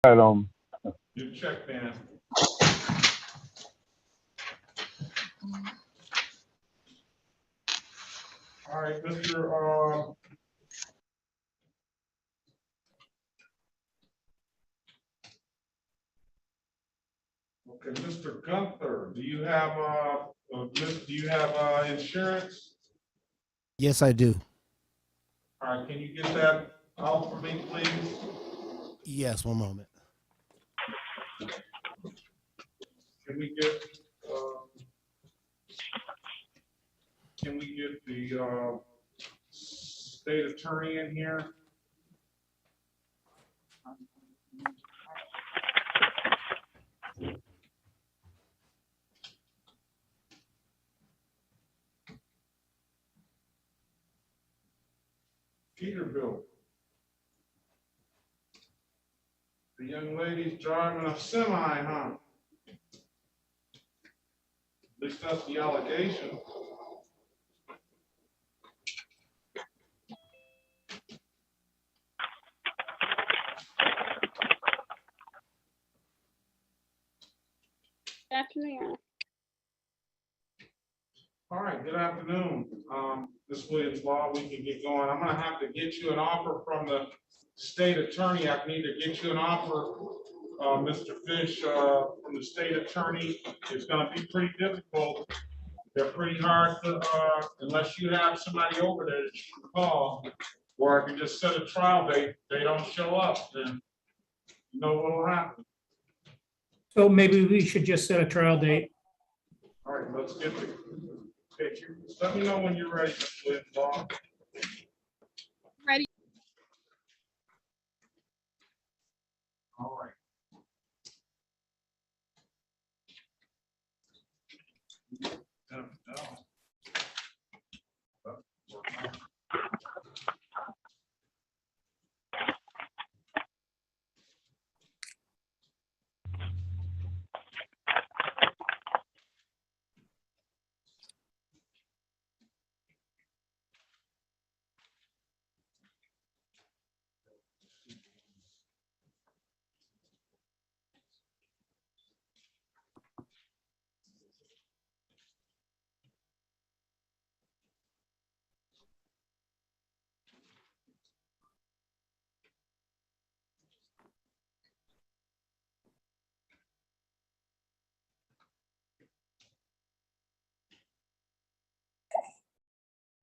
You check, man. All right, Mr. Okay, Mr. Gunther, do you have insurance? Yes, I do. All right, can you get that out for me, please? Yes, one moment. Can we get the state attorney in here? Peterbilt. The young lady's driving a semi, huh? At least that's the allegation. Good afternoon. All right, good afternoon. Ms. Williams Law, we can get going. I'm gonna have to get you an offer from the state attorney. I can either get you an offer, Mr. Fish, from the state attorney. It's gonna be pretty difficult. They're pretty hard to, unless you have somebody over there that you can call, or I can just set a trial date. They don't show up, then you know what will happen. So maybe we should just set a trial date. All right, let's get the picture. Let me know when you're ready, Ms. Williams Law. Ready. All right.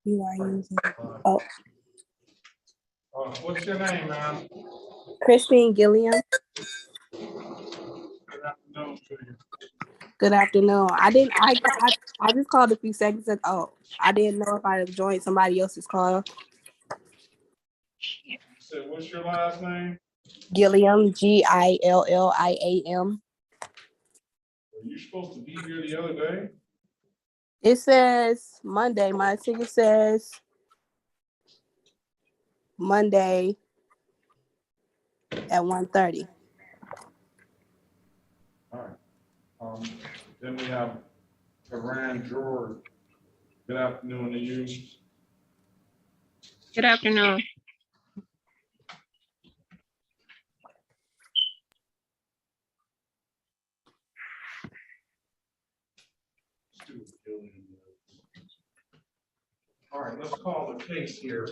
You are using. Oh, What's your name, ma'am? Christine Gilliam. Good afternoon to you. Good afternoon. I just called a few seconds ago. Oh, I didn't know if I had joined somebody else's call. You said, what's your last name? Gilliam, Gilliam. Were you supposed to be here the other day? It says Monday. My ticket says Monday at 1:30. All right. Then we have Taran George. Good afternoon to you. Good afternoon. All right, let's call the case here.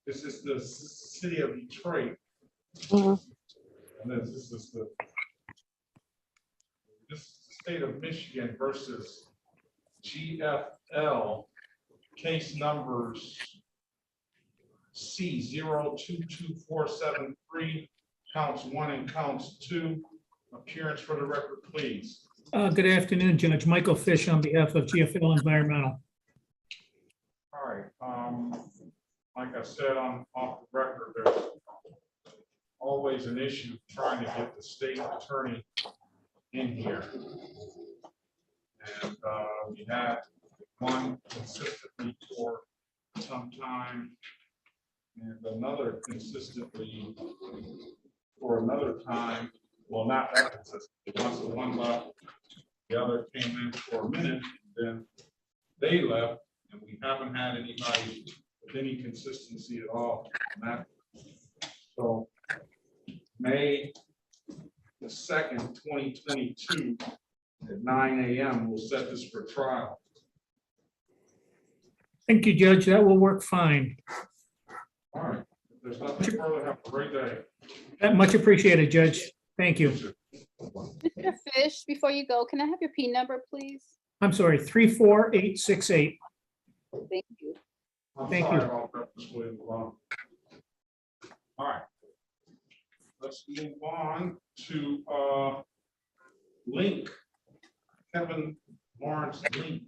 This is the city of Detroit. Mhm. And then this is the state of Michigan versus GFL, case numbers C022473, counts 1 and counts 2. Appearance for the record, please. Good afternoon, Judge. Michael Fish on behalf of GFL Environmental. All right, like I said, on off the record, there's always an issue trying to get the state attorney in here. And we had one consistently for some time and another consistently for another time. Well, not that consistently. Once the one left, the other came in for a minute, then they left, and we haven't had anybody with any consistency at all on that. So May the 2nd, 2022 at 9 a.m. We'll set this for trial. Thank you, Judge. That will work fine. All right, if there's nothing further, have a great day. Much appreciated, Judge. Thank you. Mr. Fish, before you go, can I have your P number, please? I'm sorry, 34868. Thank you. I'm Thank sorry you. about that, Ms. Williams. All right. Let's move on to Link, Kevin Lawrence Link.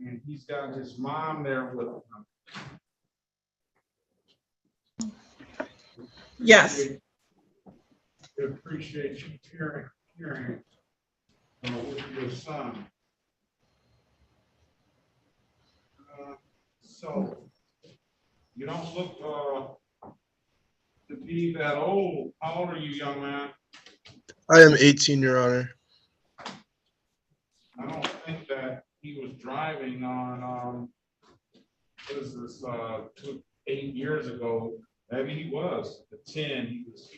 And he's got his mom there with him. Yes. We appreciate you hearing with your son. So you don't look to be that old. How old are you, young man? I am 18, Your Honor. I don't think that he was driving on, what is this, 8 years ago. Maybe he was at 10. He was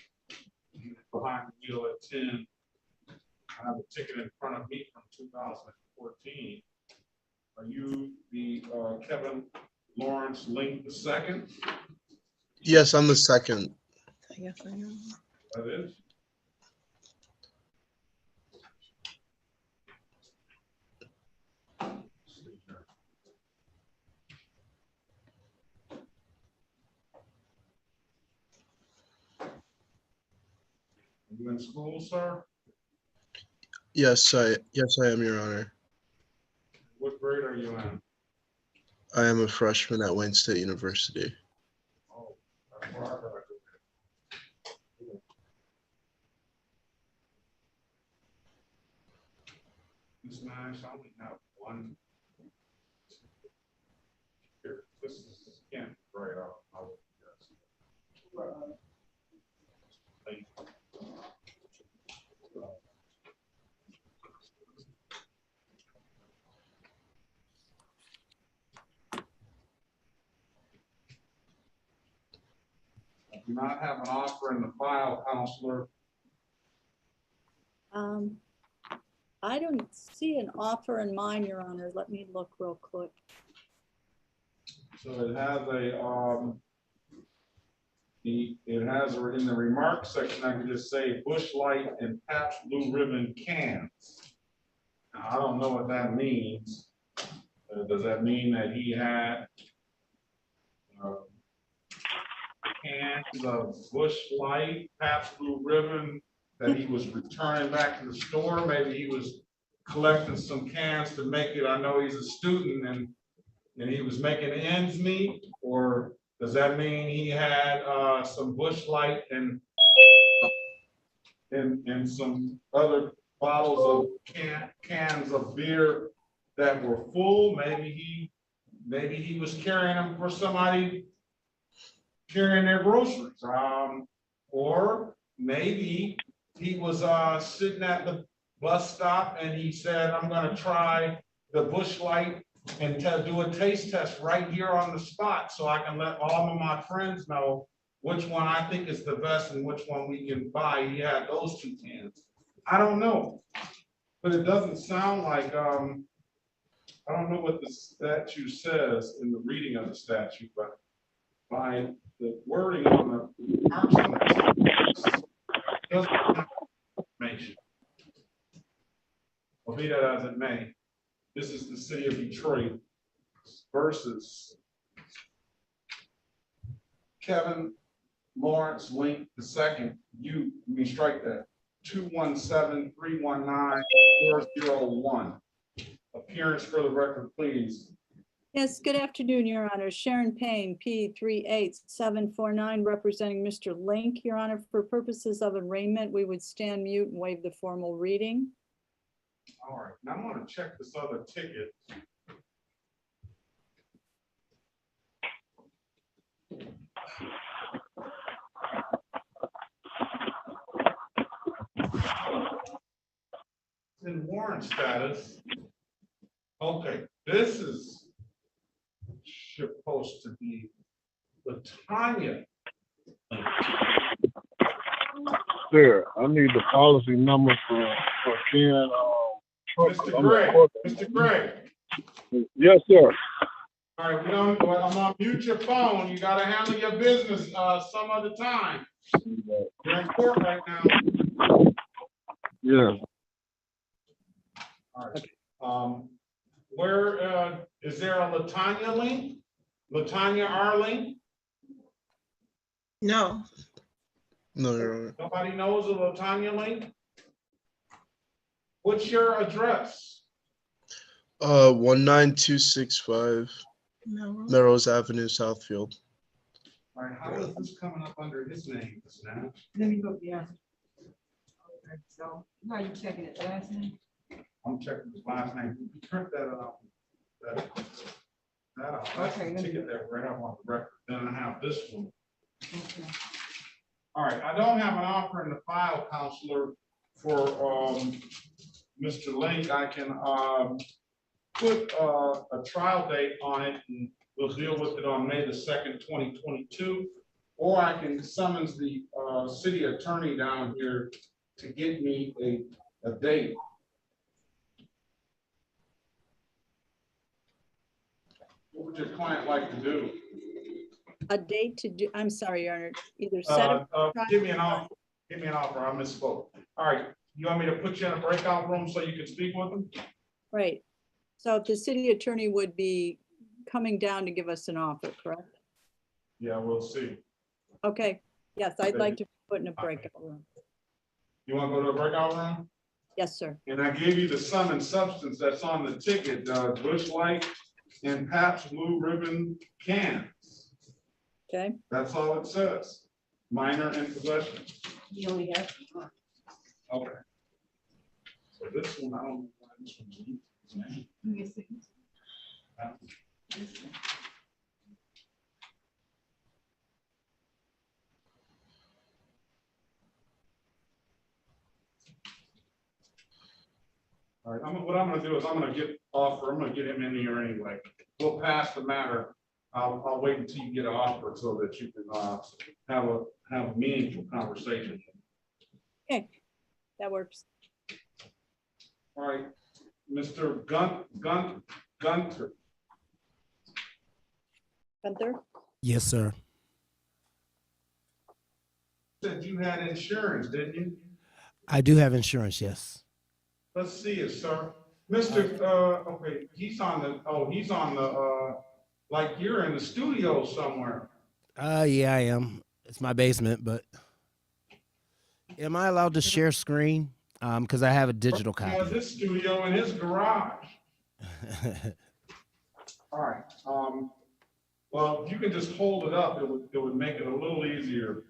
behind the wheel at 10. I have a ticket in front of me from 2014. Are you the Kevin Lawrence Link II? Yes, I'm the second. Yes, I am. That is. Are you in school, sir? Yes, I am, Your Honor. What grade are you in? I am a freshman at Wayne State University. Oh, that's where I graduated. Ms. Nash, I only have one. Here, this is Kent, right off. Thank you. I do not have an offer in the file, Counselor. I don't see an offer in mine, Your Honor. Let me look real quick. So it has in the remarks section, I can just say Bush Light and Pabst Blue Ribbon cans. Now, I don't know what that means. Does that mean that he had cans of Bush Light, Pabst Blue Ribbon that he was returning back to the store? Maybe he was collecting some cans to make it. I know he's a student and he was making ends meet, or does that mean he had some Bush Light and some other bottles of cans of beer that were full? Maybe he was carrying them for somebody carrying their groceries, or maybe he was sitting at the bus stop and he said, "I'm going to try the Bush Light and do a taste test right here on the spot so I can let all of my friends know which one I think is the best and which one we can buy." He had those two cans. I don't know, but it doesn't sound like, I don't know what the statute says in the reading of the statute, but by the wording on the marks on it, doesn't have information. Well, be that as it may, this is the city of Detroit versus Kevin Lawrence Link II. You may strike that 217-319-401. Appearance for the record, please. Yes, good afternoon, Your Honor. Sharon Payne, P38749, representing Mr. Link. Your Honor, for purposes of arraignment, we would stand mute and waive the formal reading. All right, now I'm going to check this other ticket. In warrant status. Okay, this is supposed to be Latanya. sir. I need the policy number for Ken. Mr. Gregg, Mr. Gregg. Yes, sir. All right, I'm gonna mute your phone. You gotta handle your business, some other time. You're in court right now. Yes. All right. Where, is there a Latanya link? Latanya R link? No. No, Your Honor. Nobody knows a Latanya link? What's your address? 19265 No. Melrose Avenue, Southfield. All right, how is this coming up under his name, Snap? Let me look, yeah. Okay, so how you checking it, last name? I'm checking his last name. Print that out. That out. That's the Okay, let me ticket that right up on the record. Then I have this one. Okay. All right, I don't have an offer in the file, Counselor, for Mr. Link. I can put a trial date on it, and we'll deal with it on May the 2nd, 2022. Or I can summons the city attorney down here to get me a date. What would your client like to do? A date to do, I'm sorry, Your Honor, either set up. Give me an offer. Give me an offer. I misspoke. All right. You want me to put you in a breakout room so you can speak with them? Right. So if the city attorney would be coming down to give us an offer, correct? Yeah, we'll see. Okay, yes, I'd like to put in a breakout room. You want to go to a breakout room? Yes, sir. And I gave you the sum and substance that's on the ticket, Bush Light and Pabst Blue Ribbon cans. Okay, That's all it says. Minor in possession. You only have one. Okay. So this one, I don't know why this one's used. Let me see. All right, what I'm gonna do is I'm gonna get him in here anyway. We'll pass the matter. I'll wait until you get an offer so that you can have a meaningful conversation. okay, that works. All right, Mr. Gunter. Gunther? Yes, sir. Said you had insurance, didn't you? I do have insurance, yes. Let's see it, sir. Mr. Okay, he's on the, like you're in the studio somewhere. Yeah, I am. It's my basement, but am I allowed to share screen? Because I have a digital He has copy. his studio in his garage. All right, well, if you can just hold it up, it would make it a little easier.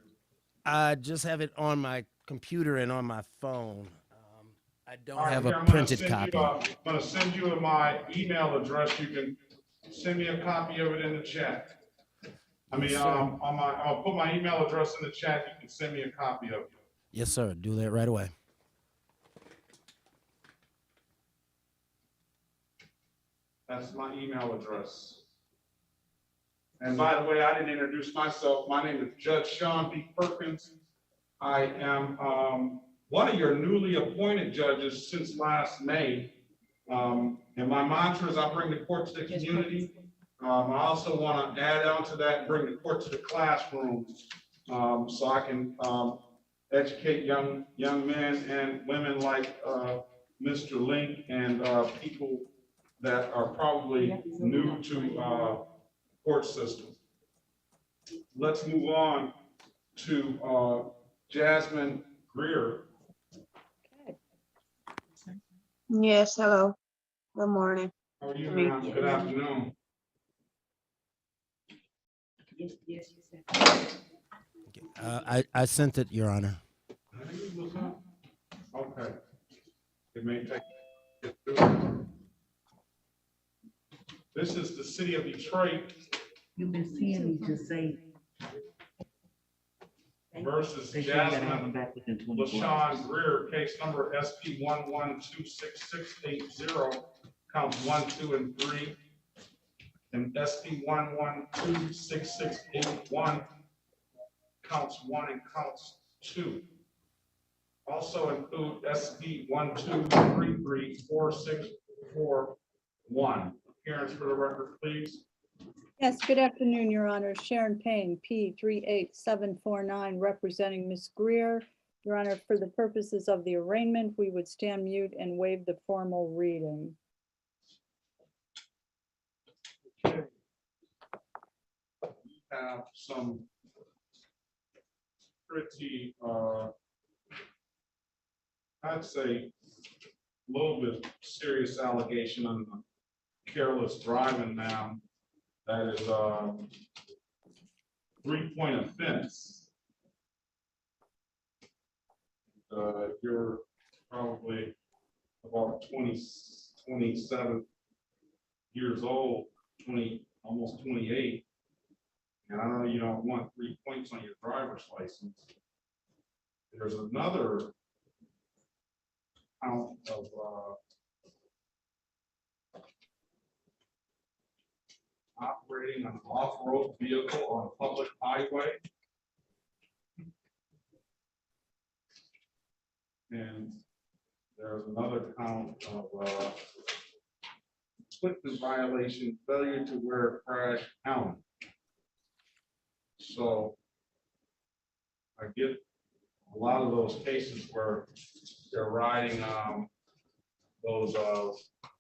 I just have it on my computer and on my phone. I don't All right, have here, a I'm gonna printed send copy. you, I'm gonna send you my email address. You can send me a copy of it in the chat. I mean, Yes, sir. I'll put my email address in the chat. You can send me a copy of it. Yes, sir. Do that right away. That's my email address. And by the way, I didn't introduce myself. My name is Judge Sean B. Perkins. I am one of your newly appointed judges since last May. And my mantra is I bring the court to the community. I also want to add on to that and bring the court to the classroom so I can educate young men and women like Mr. Link and people that are probably new to court system. Let's move on to Jasmine Greer. Okay. Yes, hello. Good morning. How are you, ma'am? Good afternoon. Yes, yes, you said. I sent it, Your Honor. Okay. It may take. This is the city of Detroit You've been seeing me just say. versus They say you gotta have them Jasmine back within 24 hours. Greer, case number SP 1126680, counts 1, 2, and 3. And SP 1126681, counts 1 and counts 2. Also include SP 12334641. Appearance for the record, please. Yes, good afternoon, Your Honor. Sharon Payne, P 38749, representing Ms. Greer. Your Honor, for the purposes of the arraignment, we would stand mute and waive the formal reading. Okay. We have some pretty, I'd say, a little bit serious allegation on careless driving now. That is a 3-point offense. You're probably about 27 years old, almost 28. And I know you don't want 3 points on your driver's license. There's another count of operating an off-road vehicle on a public highway. And there's another count of equipment violation, failure to wear a crash helmet. So I get a lot of those cases where they're riding those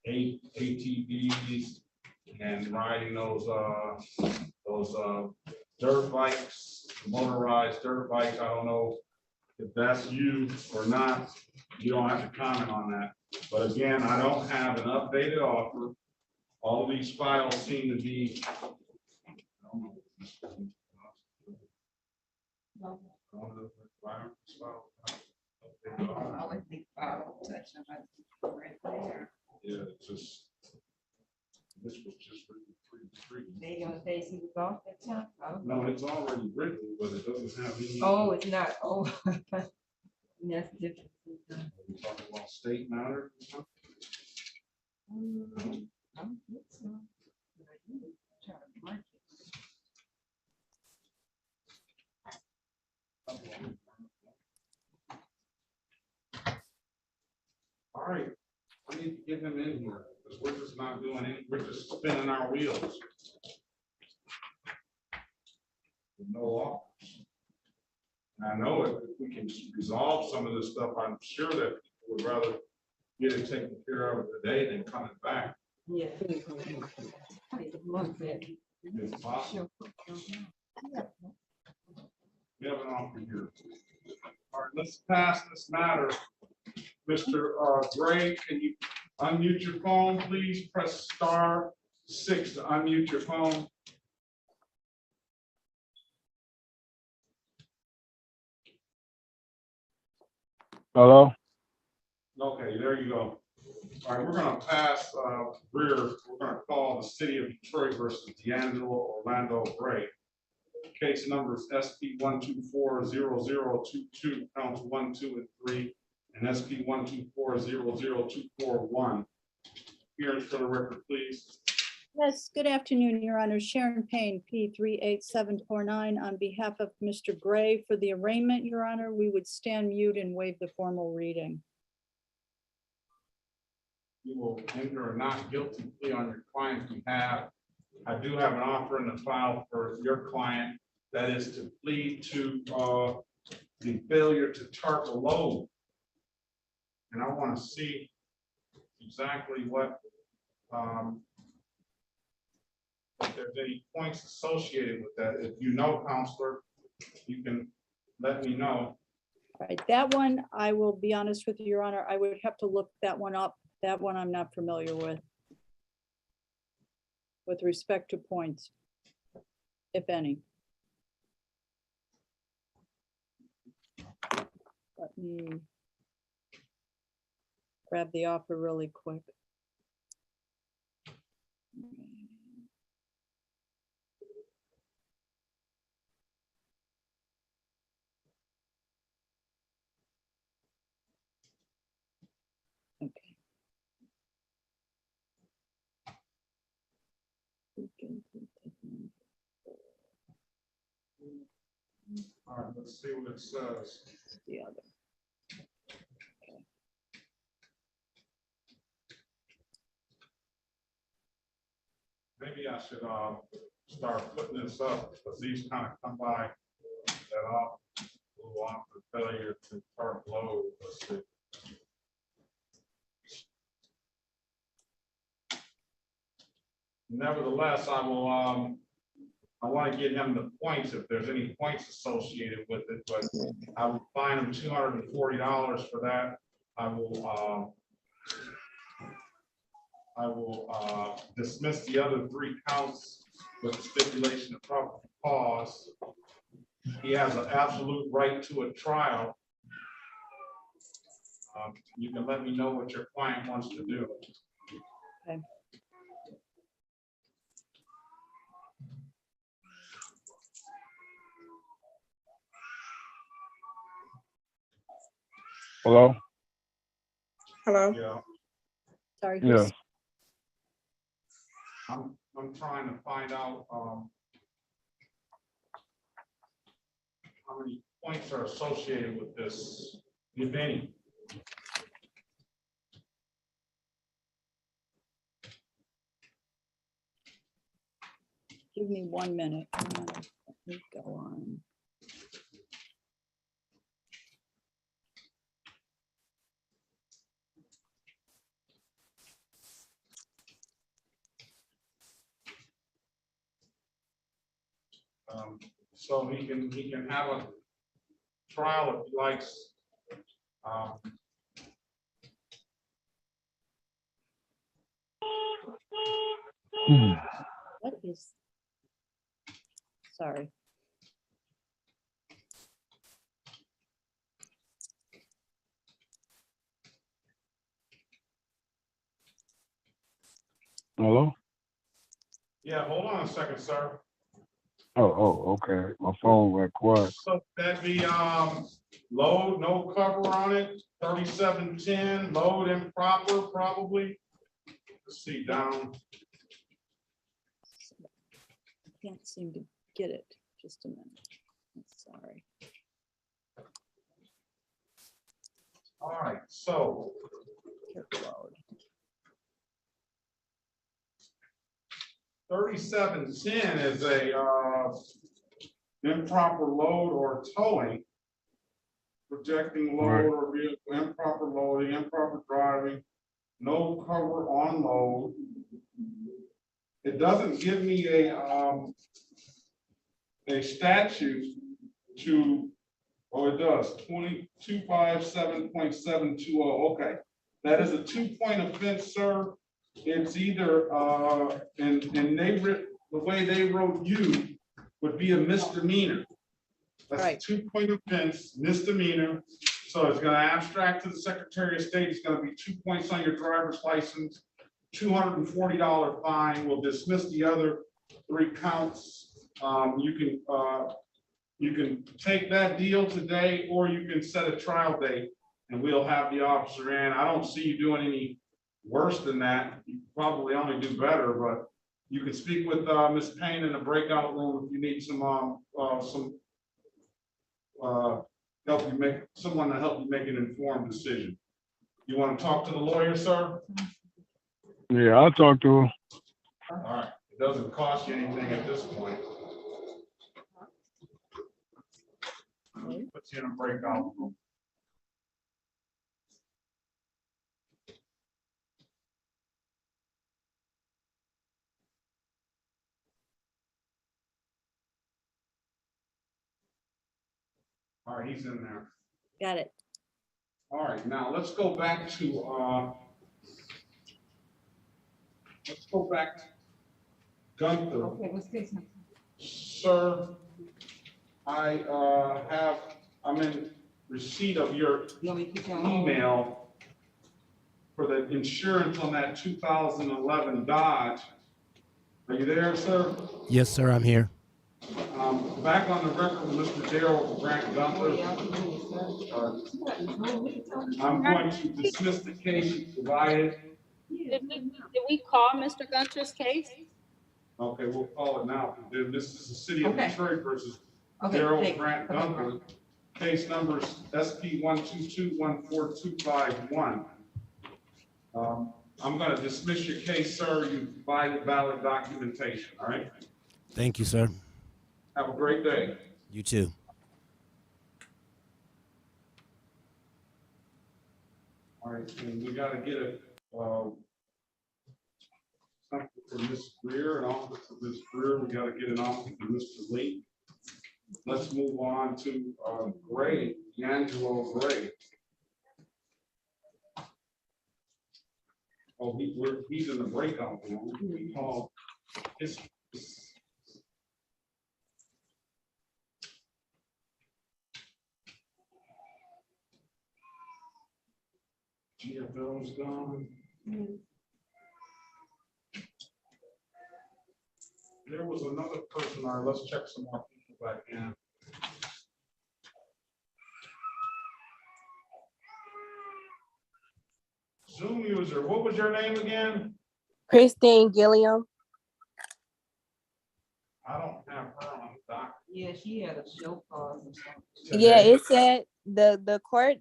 ATVs and riding those dirt bikes, motorized dirt bikes. I don't know if that's you or not. You don't have to comment on that. But again, I don't have an updated offer. All these files seem to be. Yeah, it's just. This was just written free. They gonna say he was off that time? Oh. No, it's already written, but it doesn't have any. Oh, it's not, oh. That's different. We talking about state matter or something? I don't think so. But I do try to mark it. All right, I need to get him in here, because we're just not doing any, we're just spinning our wheels. With no offers. And I know if we can resolve some of this stuff, I'm sure that people would rather get it taken care of today than coming back. Yeah. If possible. We have an offer here. All right, let's pass this matter. Mr. Gray, can you unmute your phone, please? Press *6 to unmute your phone. Hello? Okay, there you go. All right, we're gonna pass Greer. We're gonna call the city of Detroit versus D'Angelo Orlando Gray. Case numbers SP 1240022, counts 1, 2, and 3, and SP 124002441. Appearance for the record, please. Yes, good afternoon, Your Honor. Sharon Payne, P 38749, on behalf of Mr. Gray. For the arraignment, Your Honor, we would stand mute and waive the formal reading. You will enter a not guilty plea on your client's behalf. I do have an offer in the file for your client that is to plead to the failure to tarp a load. And I want to see exactly what, if there's any points associated with that. If you know, counselor, you can let me know. Right, that one, I will be honest with you, Your Honor, I would have to look that one up. That one I'm not familiar with respect to points, if any. Let me grab the offer really quick. Okay. All right, let's see what it says. The other. should, start putting this up, because these kind of come by that off, go off the failure to start load. Let's see. Nevertheless, I will, I want to give him the points if there's any points associated with it, but I will fine him $240 for that. I will dismiss the other 3 counts with stipulation of probable cause. He has an absolute right to a trial. You can let me know what your client wants to do. Okay. Hello? Hello? Yeah, Sorry. Yeah. I'm trying to find out how many points are associated with this, if any. Give me 1 minute. Let me go on. So he can have a trial if he likes. What is? Sorry. Hello? Yeah, hold on a second, sir. Oh, okay. My phone went quiet. So that'd be load, no cover on it, 3710, load improper, probably. Let's see, down. I can't seem to get it. Just a minute. Sorry. All right, so Load. 3710 is a improper load or towing, projecting load Right. or vehicle, improper loading, improper driving, no cover on load. It doesn't give me a statute to, oh, it does, 2257.720. Okay, that is a 2-point offense, sir. It's either, and the way they wrote you would be a misdemeanor. That's a Right. 2-point offense, misdemeanor. So it's gonna abstract to the Secretary of State. It's gonna be 2 points on your driver's license, $240 fine. We'll dismiss the other 3 counts. You can take that deal today, or you can set a trial date and we'll have the officer in. I don't see you doing any worse than that. You probably only do better, but you can speak with Ms. Payne in the breakout room if you need some help you make, someone to help you make an informed decision. You want to talk to the lawyer, sir? Yeah, I'll talk to him. All right, it doesn't cost you anything at this point. Put you in a breakout room. All right, he's in there. Got it. All right, now let's go back to Gunther. Okay, what's this? Sir, I'm in receipt of your You want me to put you on? email for the insurance on that 2011 Dodge. Are you there, sir? Yes, sir, I'm here. Back on the record with Mr. Darrell Grant Oh, Gunther, yeah, I can do it, sir. I'm going to dismiss the case you provided. Did we call Mr. Gunter's case? Okay, we'll call it now. This is the city of Okay. Detroit versus Okay, Darrell thank- Grant okay, Gunther. right. Case numbers SP 122-14251. I'm gonna dismiss your case, sir. You provide valid documentation, all right? Thank you, sir. Have a great day. You too. All right, and we gotta get a, something for Ms. Greer, an office for Ms. Greer. We gotta get an office for Mr. Lee. Let's move on to, Gray, D'Angelo Gray. Oh, he's in the breakout room. We call his. GFL's gone. There was another person, all right, let's check some more people back in. Zoom user, what was your name again? Christine Gilliam. I don't have her on the doc. Yeah, she had a show cause or something. Yeah, today. it said the court,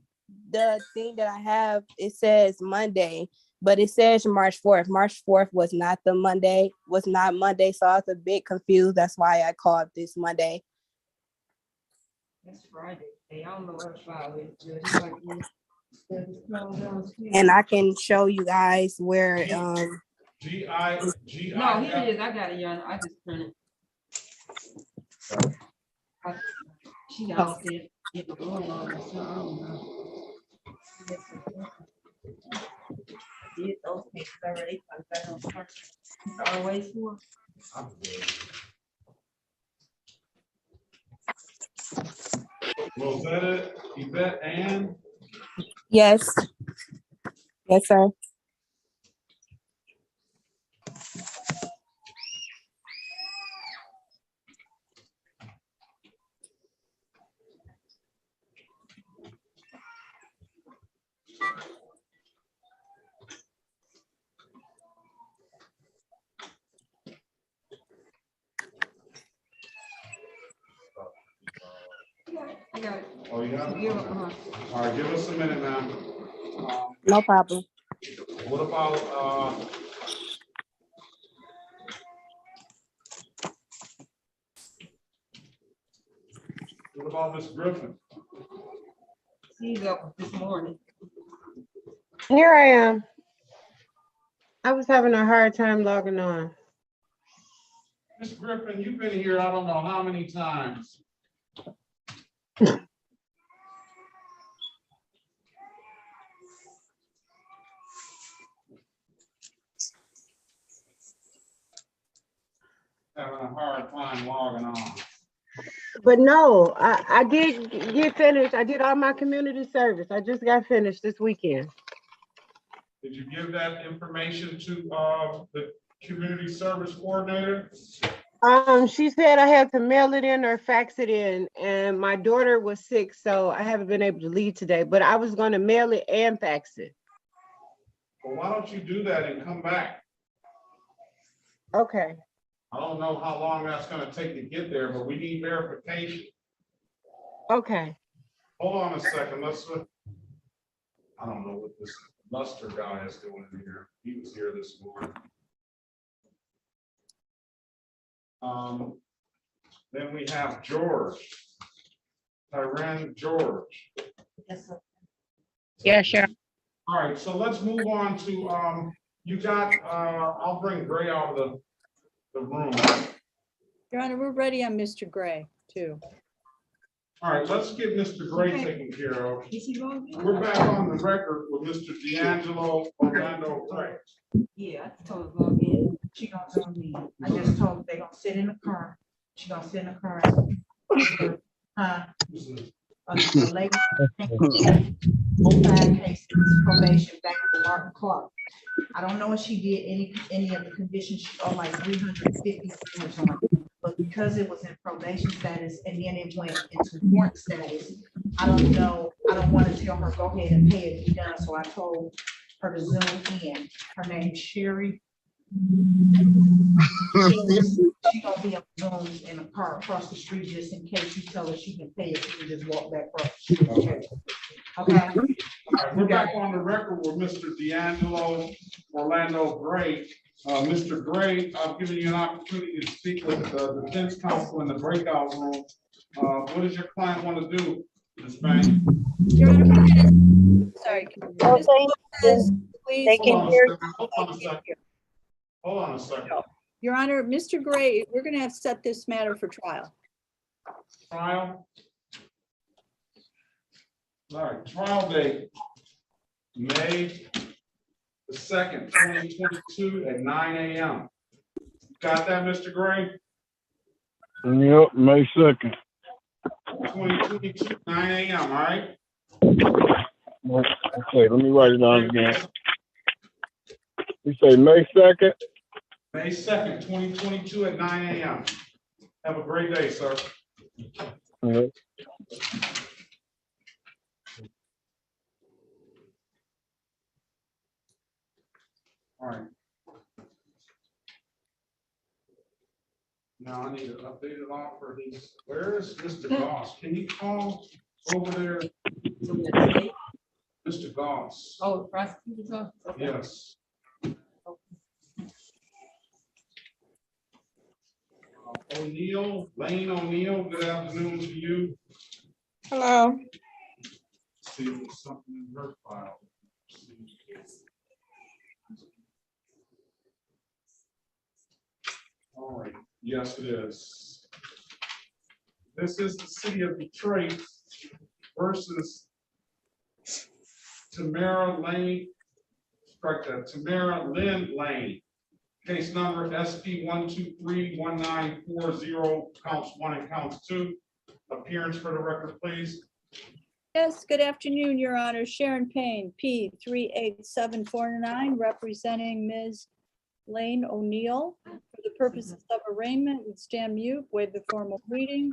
the thing that I have, it says Monday, but it says March 4th. March 4th was not Monday, so I was a bit confused. That's why I called this Monday. That's Friday. Hey, I don't know what file it is, Judge. It's like this. And I can show you guys where G.I. No, here it is. I got it, Your Honor. I just printed. She downstairs. Get the door on, so I don't know. I did those cases already. I got on first. It's always for. Rosette, Yvette, and yes, yes, sir. I got it. oh, you got it? Yeah, All right, give us a minute now. No problem. What about, what about Miss Griffin? She's up this morning. Here I am. I was having a hard time logging on. Miss Griffin, you've been here, I don't know how many times. Having a hard time logging on. But no, I did get finished. I did all my community service. I just got finished this weekend. Did you give that information to, the community service coordinator? She said I had to mail it in or fax it in, and my daughter was sick, so I haven't been able to leave today, but I was going to mail it and fax it. Well, why don't you do that and come back? Okay. I don't know how long that's gonna take to get there, but we need verification. Okay. Hold on a second, let's, I don't know what this Luster guy is doing in here. He was here this morning. Then we have George. Tyran George. Yes, sir. Yeah, sure. All right, so let's move on to, you got, I'll bring Gray out of the room. Your Honor, we're ready on Mr. Gray, too. All right, let's get Mr. Gray taken care of. Is he going? We're back on the record with Mr. D'Angelo Orlando Gray. Yeah, I told her go in. She gonna tell me. I just told her they gonna sit in the car. She gonna sit in the car. A lady. Both cases, probation back to Martin Clark. I don't know if she did any of the conditions, or like 350 or something. But because it was in probation status and then it went into warrant status, I don't know. I don't want to tell her, go ahead and pay it, be done. So I told her to zoom in. Her name is Sherry She gonna be up Zoom in a car across the street just in case you tell her she can pay it, she can just walk back across the street. Okay? All right, we're back on the record with Mr. D'Angelo Orlando Gray. Mr. Gray, I've given you an opportunity to speak with the defense counsel in the breakout room. What does your client want to do, Ms. Banks? Your Honor, sorry. Ms. Lopez, please. Hold on a second. Your Honor, Mr. Gray, we're going to have set this matter for trial. Trial. All right, trial date, May the 2nd, 2022 at 9 a.m. Got that, Mr. Gray? Yep, May 2nd. 2022, 9 a.m., all right? Okay, let me write it down again. You say May 2nd? May 2nd, 2022 at 9 a.m. Have a great day, sir. Yeah. All right. Now I need to update it all for these. Where is Mr. Goss? Can you call over there? Mr. Goss. Oh, prosecutor's office? Okay. Yes. O'Neill, Lane O'Neill, good afternoon to you. Hello. See if there's something in her file. All right, yes, it is. This is the city of Detroit versus Tamara Lane, strike that, Tamara Lynn Lane. Case number SP 1231940, counts 1 and counts 2. Appearance for the record, please. Yes, good afternoon, Your Honor. Sharon Payne, P 38749, representing Ms. Lane O'Neill. For the purposes of arraignment, we stand mute, waive the formal reading.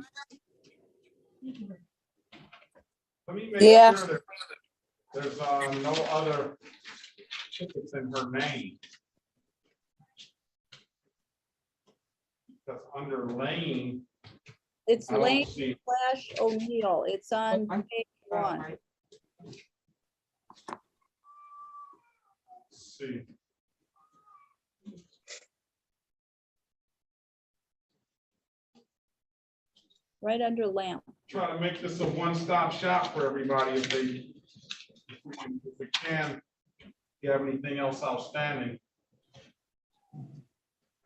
Let me make Yeah. sure that there's no other tickets in her name. Because under Lane, It's I don't Lane see. / O'Neill. It's on page 1. See. Right under lamp. Try to make this a one-stop shop for everybody if we can. If you have anything else outstanding.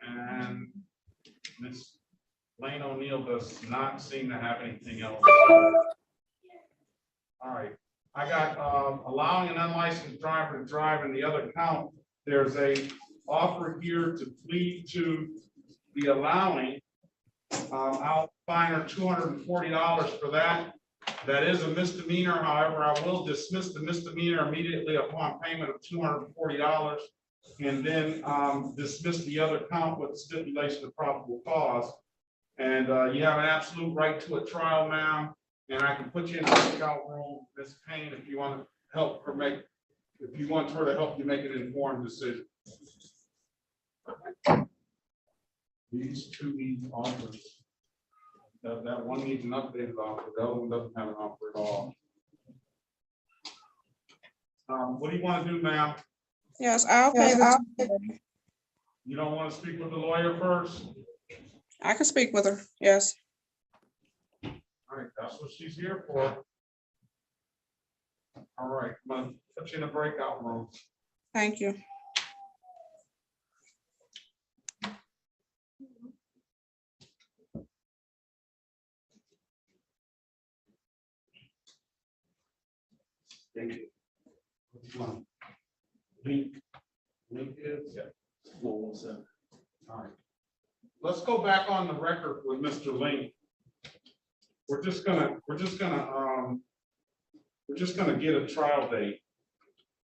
And Ms. Lane O'Neill does not seem to have anything else. All right, I got allowing an unlicensed driver to drive in the other count. There's a offer here to plead to the allowing. I'll fine her $240 for that. That is a misdemeanor. However, I will dismiss the misdemeanor immediately upon payment of $240 and then dismiss the other count with stipulation of probable cause. And you have an absolute right to a trial, ma'am. And I can put you in the breakout room, Ms. Payne, if you want to help her make, if you want her to help you make an informed decision. These two need offers. That one needs an updated offer. The other one doesn't have an offer at all. What do you want to do, ma'am? Yes, I'll pay. You don't want to speak with the lawyer first? I can speak with her. Yes. All right, that's what she's here for. All right, I'm gonna put you in a breakout room. Thank you. Thank you. Link is, yeah. All right. Let's go back on the record with Mr. Link. We're just gonna get a trial date.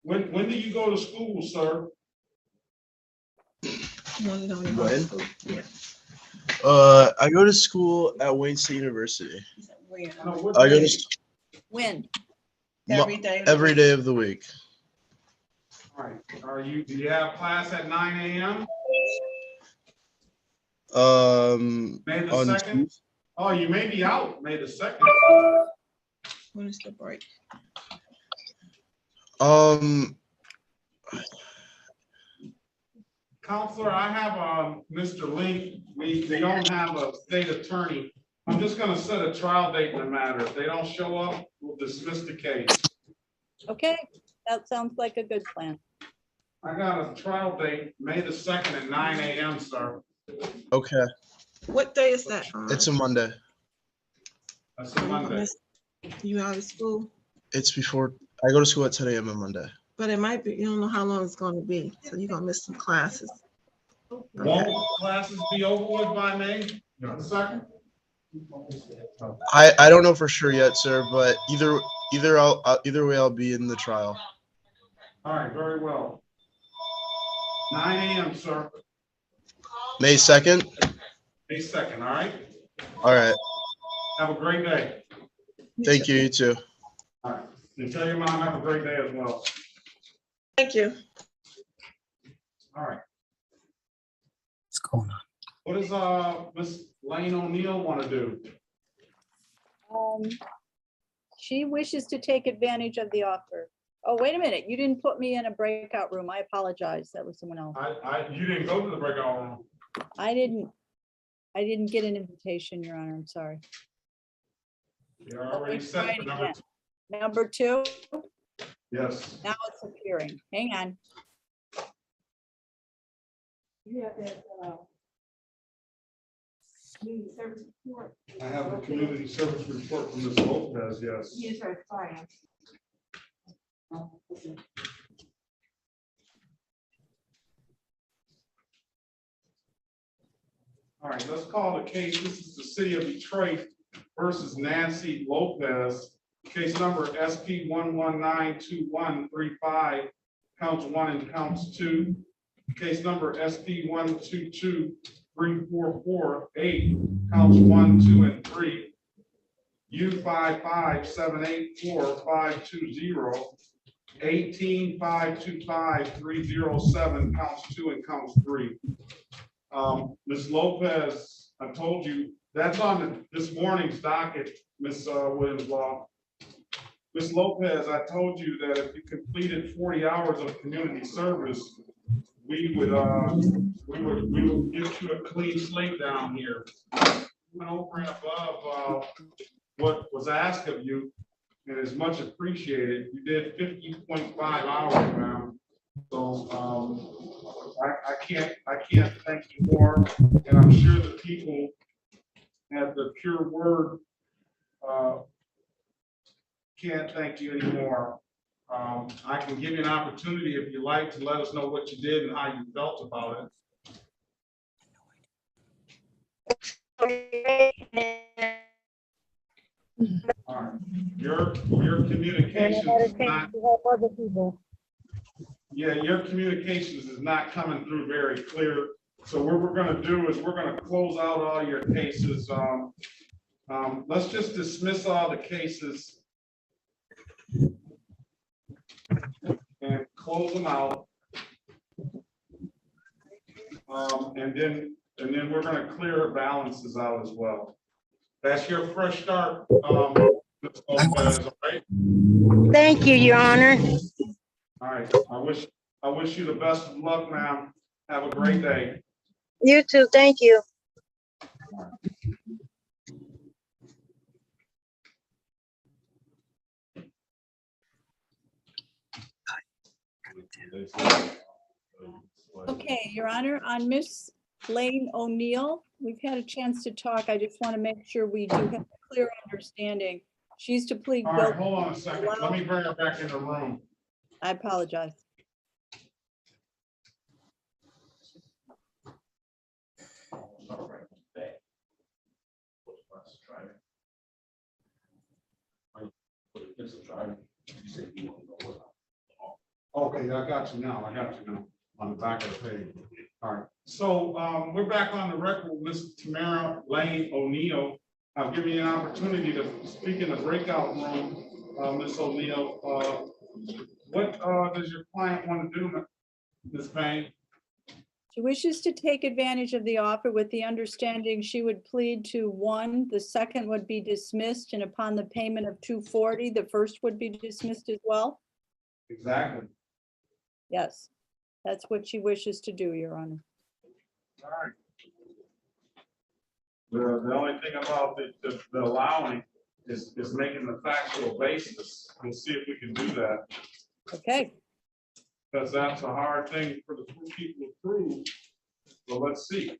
When do you go to school, sir? When? I go to school at Wayne State University. No, what I go day? to When? every day of the week. All right, do you have class at 9 a.m.? May the On 2nd? Oh, you may be out May the 2nd. When is the break? Counselor, I have Mr. Link. They don't have a state attorney. I'm just gonna set a trial date in the matter. If they don't show up, we'll dismiss the case. Okay, that sounds like a good plan. I got a trial date, May the 2nd at 9 a.m., sir. Okay, What day is that? it's a Monday. That's a Monday. You out of school? It's before, I go to school at 10 a.m. on Monday. But it might be, you don't know how long it's gonna be, so you're gonna miss some classes. Won't classes be over with by May the 2nd? I don't know for sure yet, sir, but either way I'll be in the trial. All right, very well. 9 a.m., sir. May 2nd? May 2nd, all right? All right. Have a great day. Thank you, you too. All right. And tell your mom have a great day as well. Thank you. All right. What's going on? What does Miss Lane O'Neill want to do? She wishes to take advantage of the offer. Oh, wait a minute. You didn't put me in a breakout room. I apologize. That was someone else. You didn't go to the breakout room. I didn't get an invitation, Your Honor. I'm sorry. You're already set for number two. Number 2, Yes. now it's appearing. Hang on. I have the community service report from Ms. Lopez, yes. Yes, sir, fine. All right, let's call the case. This is the city of Detroit versus Nancy Lopez. Case number SP 1192135, counts 1 and counts 2. Case number SP 1223448, counts 1, 2, and 3. U55784-520, 18-525-307, counts 2 and counts 3. Ms. Lopez, I told you, that's on this morning's docket, Ms. Williams-Law. Ms. Lopez, I told you that if you completed 40 hours of community service, we would get you a clean slate down here. Went over and above what was asked of you, and is much appreciated. You did 50.5 hours, ma'am. So I can't thank you more, and I'm sure the people at the Pure Word can't thank you anymore. I can give you an opportunity if you like to let us know what you did and how you felt about it. All right. Your communications is not. Yeah, your communications is not coming through very clear. So what we're going to do is we're going to close out all your cases. Let's just dismiss all the cases and close them out. And then we're going to clear balances out as well. That's your fresh start. Ms. Lopez, all right? Thank you, Your Honor. All right. I wish you the best of luck, ma'am. Have a great day. You too. Thank you. Okay, Your Honor, on Miss Lane O'Neill, we've had a chance to talk. I just want to make sure we do have a clear understanding. She's to plead All right, guilty. hold on a second. Let me bring her back in the room. I apologize. Okay, I got you now. On the back of the page. All right. So we're back on the record with Ms. Tamara Lane O'Neill. I've given you an opportunity to speak in the breakout room, Ms. O'Neill. What does your client want to do, Ms. Payne? She wishes to take advantage of the offer with the understanding she would plead to one, the second would be dismissed, and upon the payment of $240, the first would be dismissed as well? Exactly. Yes, that's what she wishes to do, Your Honor. All right. The only thing about the allowing is making the factual basis. We'll see if we can do that, Okay, because that's a hard thing for the people to prove. So let's see.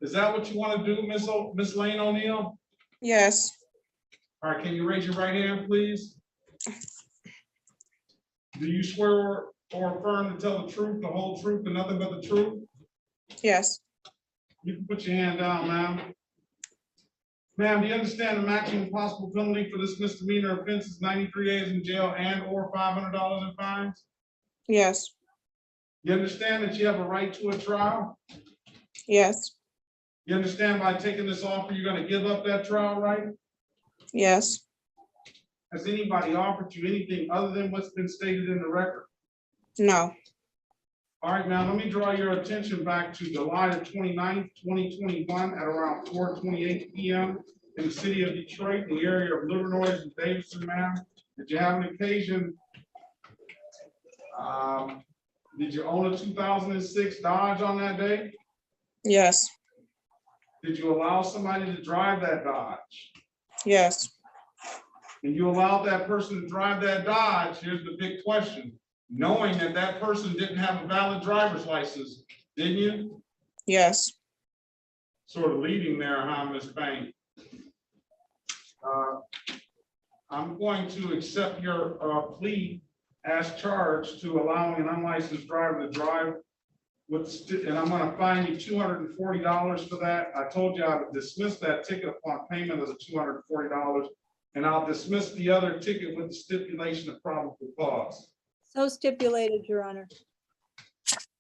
Is that what you want to do, Miss Lane O'Neill? Yes, All right, can you raise your right hand, please? Do you swear or affirm to tell the truth, the whole truth, and nothing but the truth? yes, You can put your hand down, ma'am. Ma'am, do you understand the maximum possible penalty for this misdemeanor offense is 93 days in jail and or $500 in fines? yes, You understand that you have a right to a trial? yes, You understand by taking this offer, you're gonna give up that trial right? yes, Has anybody offered you anything other than what's been stated in the record? no, All right, now let me draw your attention back to July the 29th, 2021 at around 4:28 p.m. in the city of Detroit, in the area of Livernois and Davidson, ma'am. Did you have an occasion? Did you own a 2006 Dodge on that day? yes, Did you allow somebody to drive that Dodge? yes, And you allowed that person to drive that Dodge, here's the big question, knowing that that person didn't have a valid driver's license, didn't you? yes, Sort of leading there, huh, Ms. Payne? I'm going to accept your plea as charged to allowing an unlicensed driver to drive with, and I'm gonna fine you $240 for that. I told you I would dismiss that ticket upon payment of the $240, and I'll dismiss the other ticket with the stipulation of probable cause. so stipulated, Your Honor.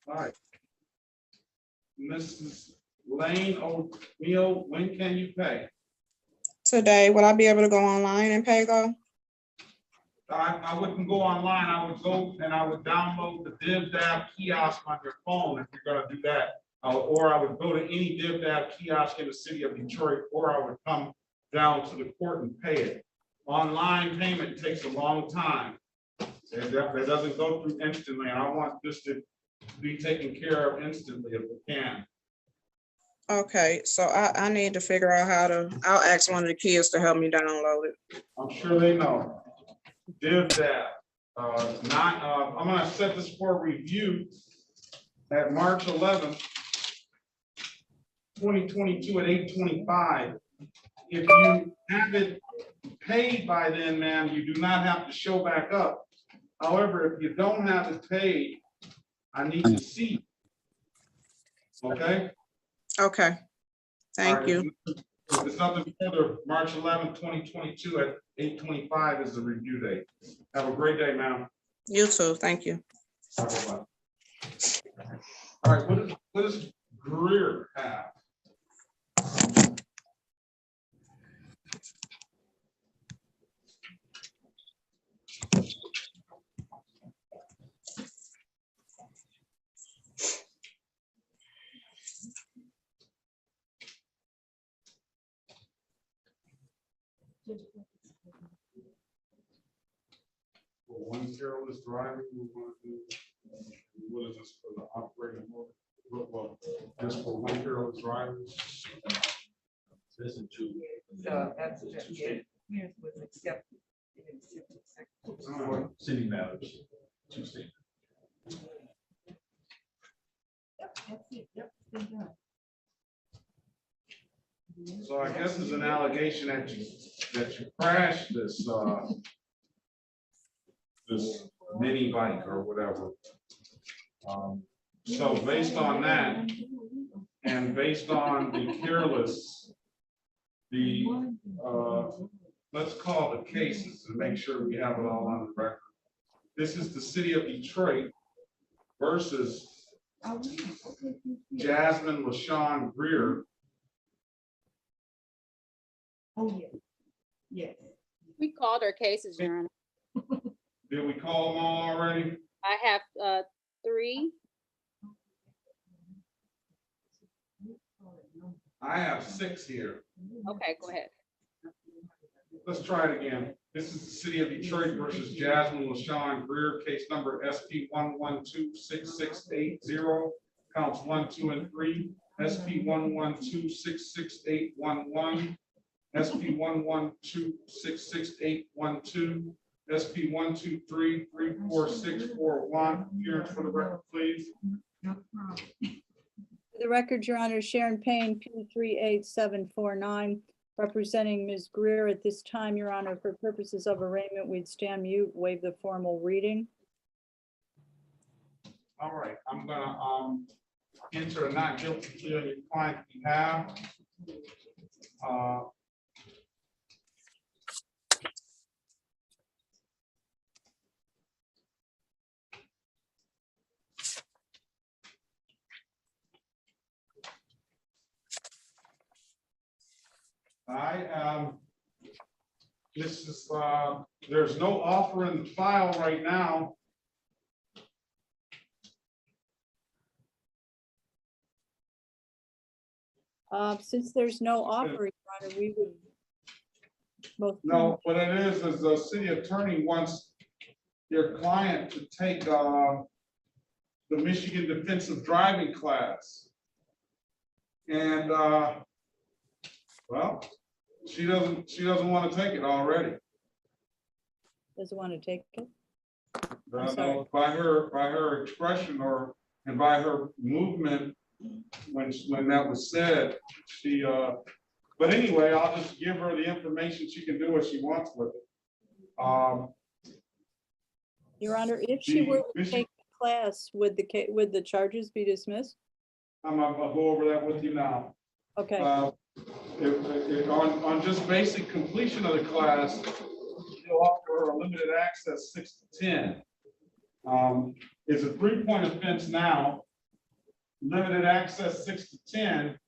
All right. Mrs. Lane O'Neill, when can you pay? today. Will I be able to go online and pay though? I wouldn't go online. I would go and I would download the DivDab kiosk on your phone if you're gonna do that. Or I would go to any DivDab kiosk in the city of Detroit, or I would come down to the court and pay it. Online payment takes a long time. It doesn't go through instantly, and I want this to be taken care of instantly if we can. Okay, so I need to figure out how to, I'll ask one of the kids to help me download it. I'm sure they know. DivDab, I'm gonna set this for review at March 11th, 2022 at 8:25. If you have it paid by then, ma'am, you do not have to show back up. However, if you don't have it paid, I need to see. Okay? Okay, thank All right, you. If there's nothing further, March 11th, 2022 at 8:25 is the review date. Have a great day, ma'am. You too, thank you. Bye-bye. All right, what does Greer have? For one careless driving, we want to do, what is this for the operating mode? Well, just for one careless driving. That's was accepted. City matters. Tuesday. That's it. Yep, it's been done. So I guess there's an allegation that you crashed this this mini bike or whatever. So based on that, and based on the careless, let's call the cases to make sure we have it all on the record. This is the city of Detroit versus Jasmine Greer. Oh, yeah. Yes. We called our cases, Your Honor. Did we call them all already? I have 3. I have 6 here. Okay, go ahead. Let's try it again. This is the City of Detroit versus Jasmine Greer, case number SP 1126680, counts 1, 2, and 3. SP 112668111, SP 112668112, SP 1233461. Appearance for the record, please. For the record, Your Honor, Sharon Payne, P 38749, representing Ms. Greer. At this time, Your Honor, for purposes of arraignment, we'd stand mute, waive the formal reading. All right, I'm gonna enter a not guilty plea on your client's behalf. This is, there's no offer in the file right now. Since there's no offer, Your Honor, we would both. No, what it is the city attorney wants your client to take the Michigan defensive driving class. And well, she doesn't want to take it already. Doesn't want to take it? No, by her expression and by her movement when that was said, she but anyway, I'll just give her the information. She can do what she wants with it. Your Honor, if she were to take the class, would the charges be dismissed? I'm gonna go over that with you now. Okay. On just basic completion of the class, you'll offer her a limited access 6 to 10. It's a 3-point offense now. Limited access 6 to 10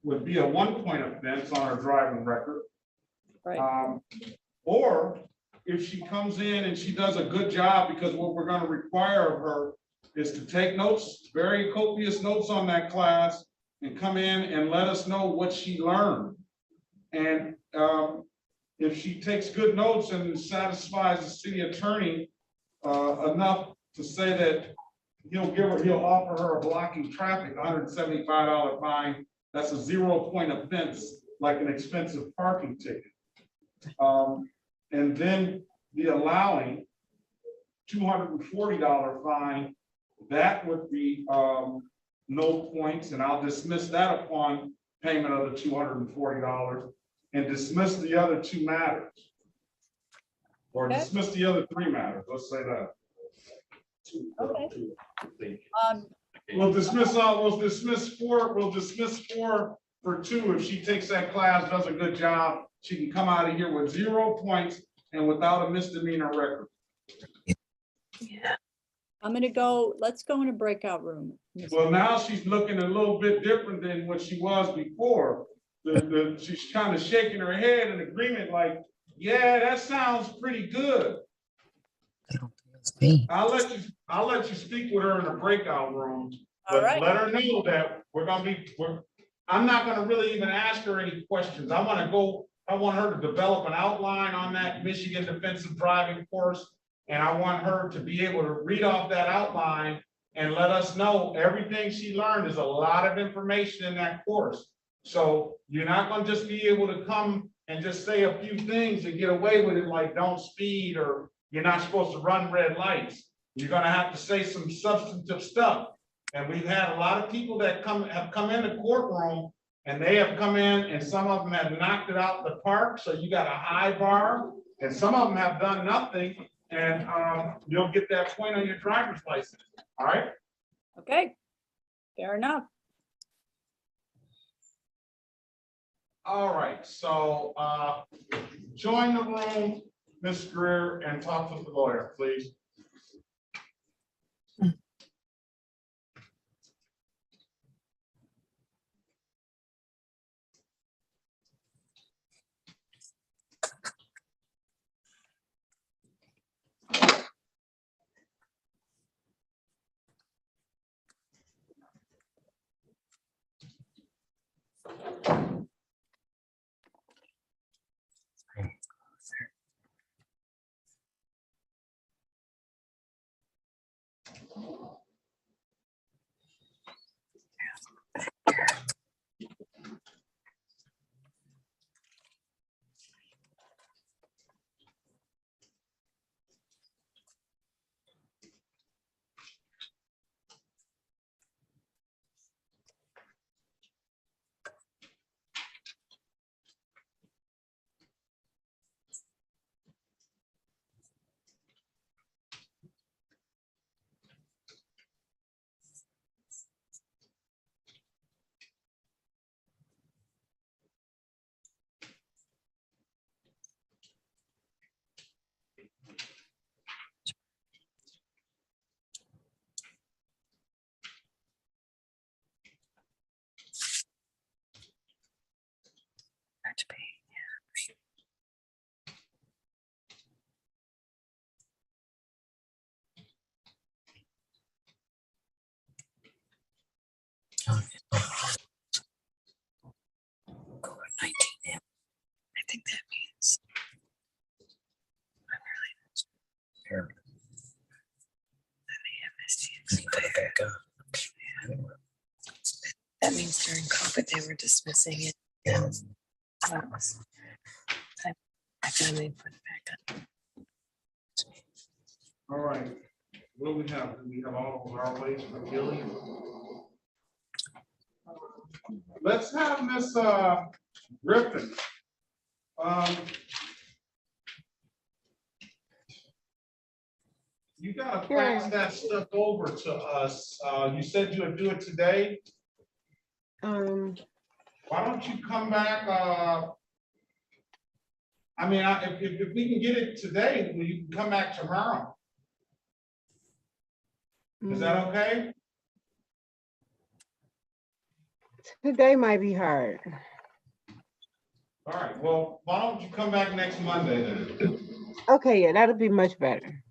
would be a 1-point offense on her driving record. Right. Or if she comes in and she does a good job, because what we're going to require of her is to take notes, very copious notes on that class, and come in and let us know what she learned. And if she takes good notes and satisfies the city attorney enough to say that he'll offer her a blocking traffic $175 fine, that's a 0-point offense, like an expensive parking ticket. And then the allowing $240 fine, that would be no points, and I'll dismiss that upon payment of the $240 and dismiss the other 2 matters. Or Okay. dismiss the other 3 matters, let's say that. Okay. We'll dismiss 4 for 2. If she takes that class, does a good job, she can come out of here with 0 points and without a misdemeanor record. Let's go in a breakout room. Well, now she's looking a little bit different than what she was before. She's kind of shaking her head in agreement, like, yeah, that sounds pretty good. I'll let you speak with her in a breakout room. But let her know that I'm not gonna really even ask her any questions. I want her to develop an outline on that Michigan defensive driving course. And I want her to be able to read off that outline and let us know everything she learned. Is a lot of information in that course. So you're not gonna just be able to come and just say a few things and get away with it, like don't speed or you're not supposed to run red lights. You're gonna have to say some substantive stuff. And we've had a lot of people that have come in the courtroom and they have come in and some of them have knocked it out the park. So you got a high bar, and some of them have done nothing. And you'll get that point on your driver's license. All right. Okay. Fair enough. All right. So join the room, Ms. Greer, and talk with the lawyer, please. I think that means that means during COVID they were dismissing it. Yeah. I finally put it back up. All right, what do we have? Do we have all of our ways for Gilliam? Let's have Miss Griffin. You gotta fax that stuff over to us. You said you would do it today. Why don't you come back? I mean, if we can get it today, well, you can come back tomorrow. Is that okay? Today might be hard. All right, well, why don't you come back next Monday then? Okay, yeah, that'll be much better.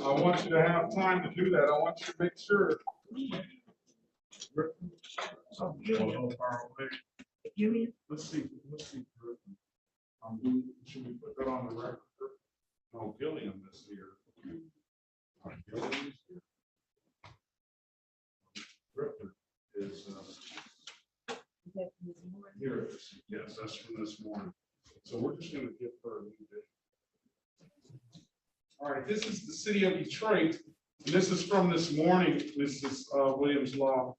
I want you to have time to do that. I want you to make sure. Let's see. Should we put that on the record? No, Gilliam is here. Gilliam is here. Griffin is here. It is. Yes, that's from this morning. So we're just going to give her a new day. All right, this is the city of Detroit. And this is from this morning, Mrs. Williams Law.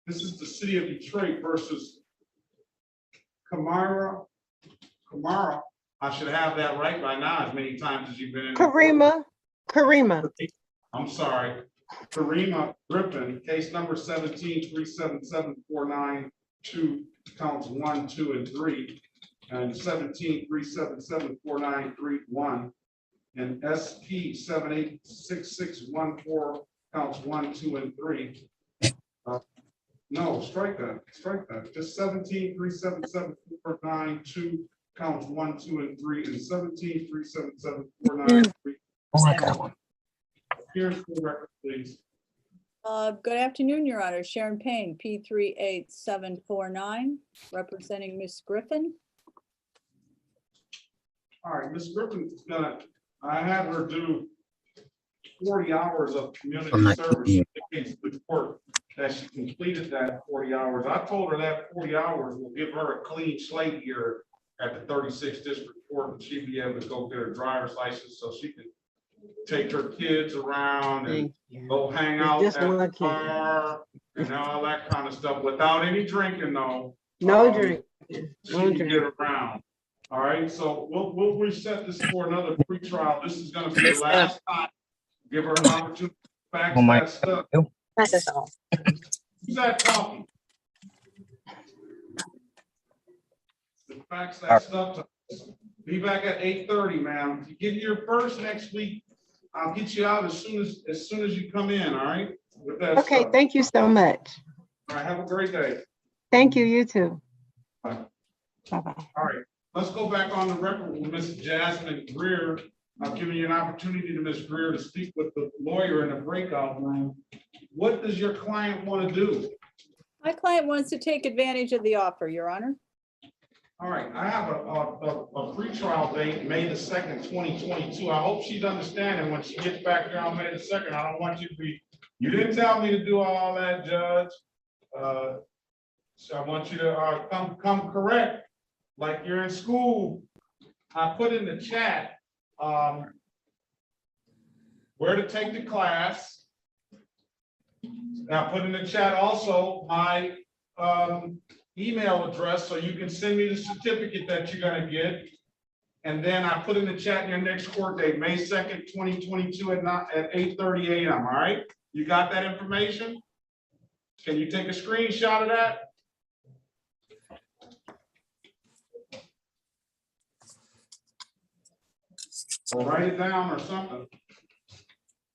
This is the city of Detroit versus Kamara. I should have that right by now, as many times as you've been in. Karima. I'm sorry. Karima Griffin, case number 17-377-492, counts 1, 2, and 3, and 17-377-493-1, and SP 786614, counts 1, 2, and 3. No, strike that. Just 17-377-492, counts 1, 2, and 3, and 17-377-493. Here's the record, please. Good afternoon, Your Honor. Sharon Payne, P38749, representing Miss Griffin. All right, Ms. Griffin's I had her do 40 hours of community service. She indicates to the court that she completed that 40 hours. I told her that 40 hours will give her a clean slate here at the 36th District Court, and she'd be able to go get her driver's license so she can take her kids around and go hang out at the bar and all that kind of stuff without any drinking, though. No drink. She can get around. All right, so we'll reset this for another pretrial. This is going to be the last time. Give her an opportunity to fax that stuff. Who's that talking? Fax that stuff to us. Be back at 8:30, ma'am. If you get here first next week, I'll get you out as soon as you come in. All right. With that Okay, stuff. thank you so much. All right. Have a great day. Thank you. You too. Bye. Bye-bye. All right. Let's go back on the record with Ms. Jasmine Greer. I've given you an opportunity to Ms. Greer to speak with the lawyer in the breakout room. What does your client want to do? My client wants to take advantage of the offer, Your Honor. All right, I have a pretrial date, May the 2nd, 2022. I hope she's understanding when she gets back there on May the 2nd. I don't want you to be, you didn't tell me to do all that, Judge. So I want you to come correct, like you're in school. I put in the chat where to take the class. And I put in the chat also my email address, so you can send me the certificate that you're gonna get. And then I put in the chat your next court date, May 2nd, 2022 at 8:30 a.m. All right? You got that information? Can you take a screenshot of that? Or write it down or something.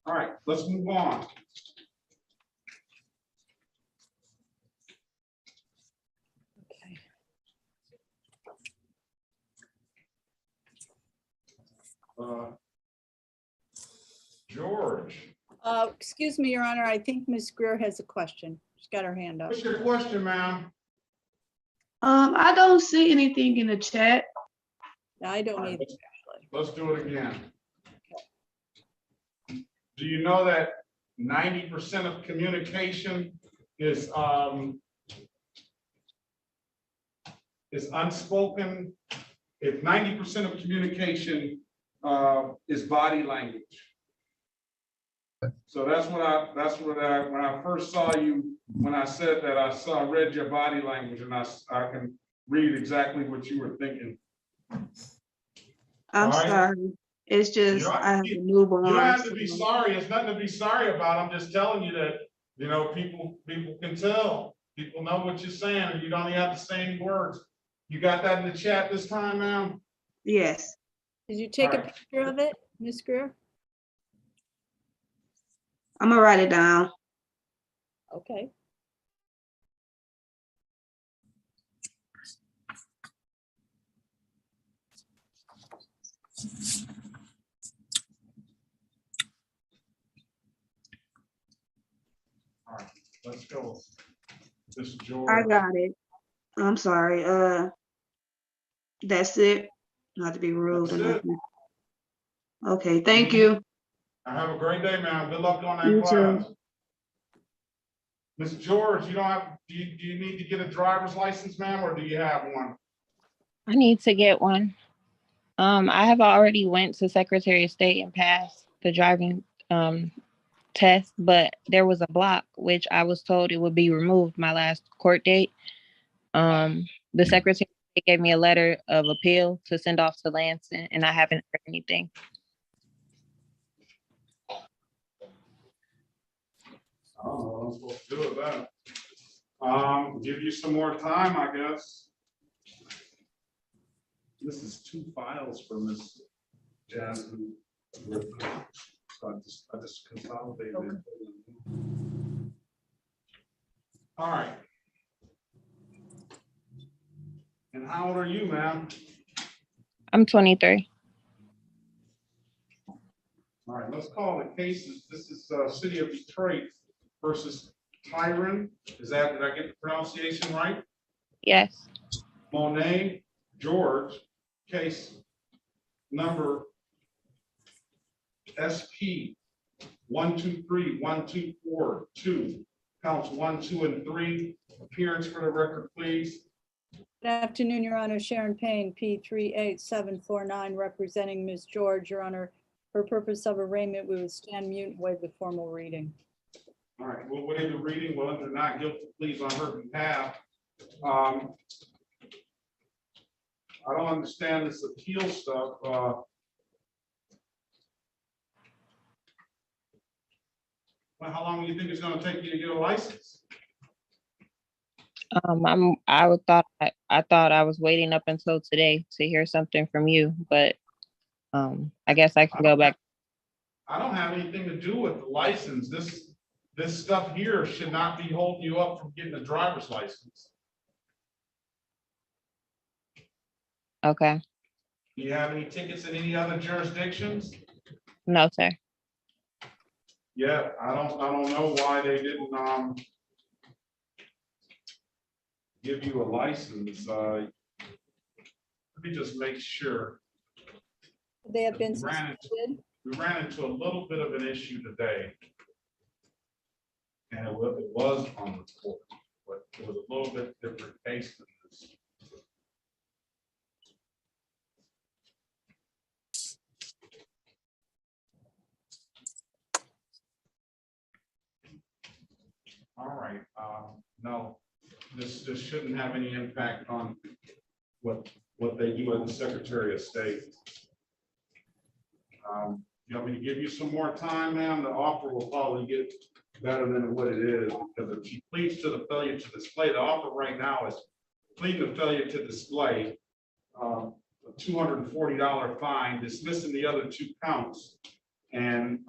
All right, let's move on. George. Excuse me, Your Honor, I think Ms. Greer has a question. She's got her hand up. What's your question, ma'am? I don't see anything in the chat. I don't either, actually. Let's do it again. Do you know that 90% of communication is unspoken? If 90% of communication is body language. So that's what when I first saw you, when I said that, I read your body language, and I can read exactly what you were thinking. I'm right. sorry. It's just I have a newborn. You don't have to be sorry. It's nothing to be sorry about. I'm just telling you that, you know, people can tell. People know what you're saying, and you don't even have to say any words. You got that in the chat this time, ma'am? Yes. Did you take a picture of it, Ms. Greer? I'm gonna write it down. Okay. All right, let's go. This is George. I got it. I'm sorry. That's it. Not to be rude or nothing. Okay, thank you. Have a great day, ma'am. Good luck on that You class. too. Ms. George, you don't have, do you need to get a driver's license, ma'am, or do you have one? I need to get one. I have already went to Secretary of State and passed the driving test, but there was a block, which I was told it would be removed my last court date. The Secretary of State gave me a letter of appeal to send off to Lansing, and I haven't heard anything. I don't know what I'm supposed to do with that. Give you some more time, I guess. This is 2 files for Miss Jasmine. So I just consolidated it. All right. And how old are you, ma'am? I'm 23. All right, let's call the cases. This is City of Detroit versus Tyron. Did I get the pronunciation right? Yes. Monet George, case number SP 123-124-2, counts 1, 2, and 3. Appearance for the record, please. Good afternoon, Your Honor. Sharon Payne, P38749, representing Ms. George. Your Honor, for purpose of arraignment, we would stand mute and waive the formal reading. All right, we'll waive the reading. We'll enter not guilty pleas on her behalf. I don't understand this appeal stuff. Well, how long do you think it's going to take you to get a license? I thought I was waiting up until today to hear something from you, but I guess I can go back. I don't have anything to do with the license. This stuff here should not be holding you up from getting a driver's license. Okay. Do you have any tickets in any other jurisdictions? No, sir. Yeah, I don't know why they didn't give you a license. let me just make sure. They have been We ran into- suspended. We ran into a little bit of an issue today. And it was on the court, but it was a little bit different case than this. All right, no, this shouldn't have any impact on what they do at the Secretary of State. You want me to give you some more time, ma'am? The offer will probably get better than what it is, because if she pleads to the failure to display, the offer right now is pleading to failure to display, a $240 fine, dismissing the other 2 counts. And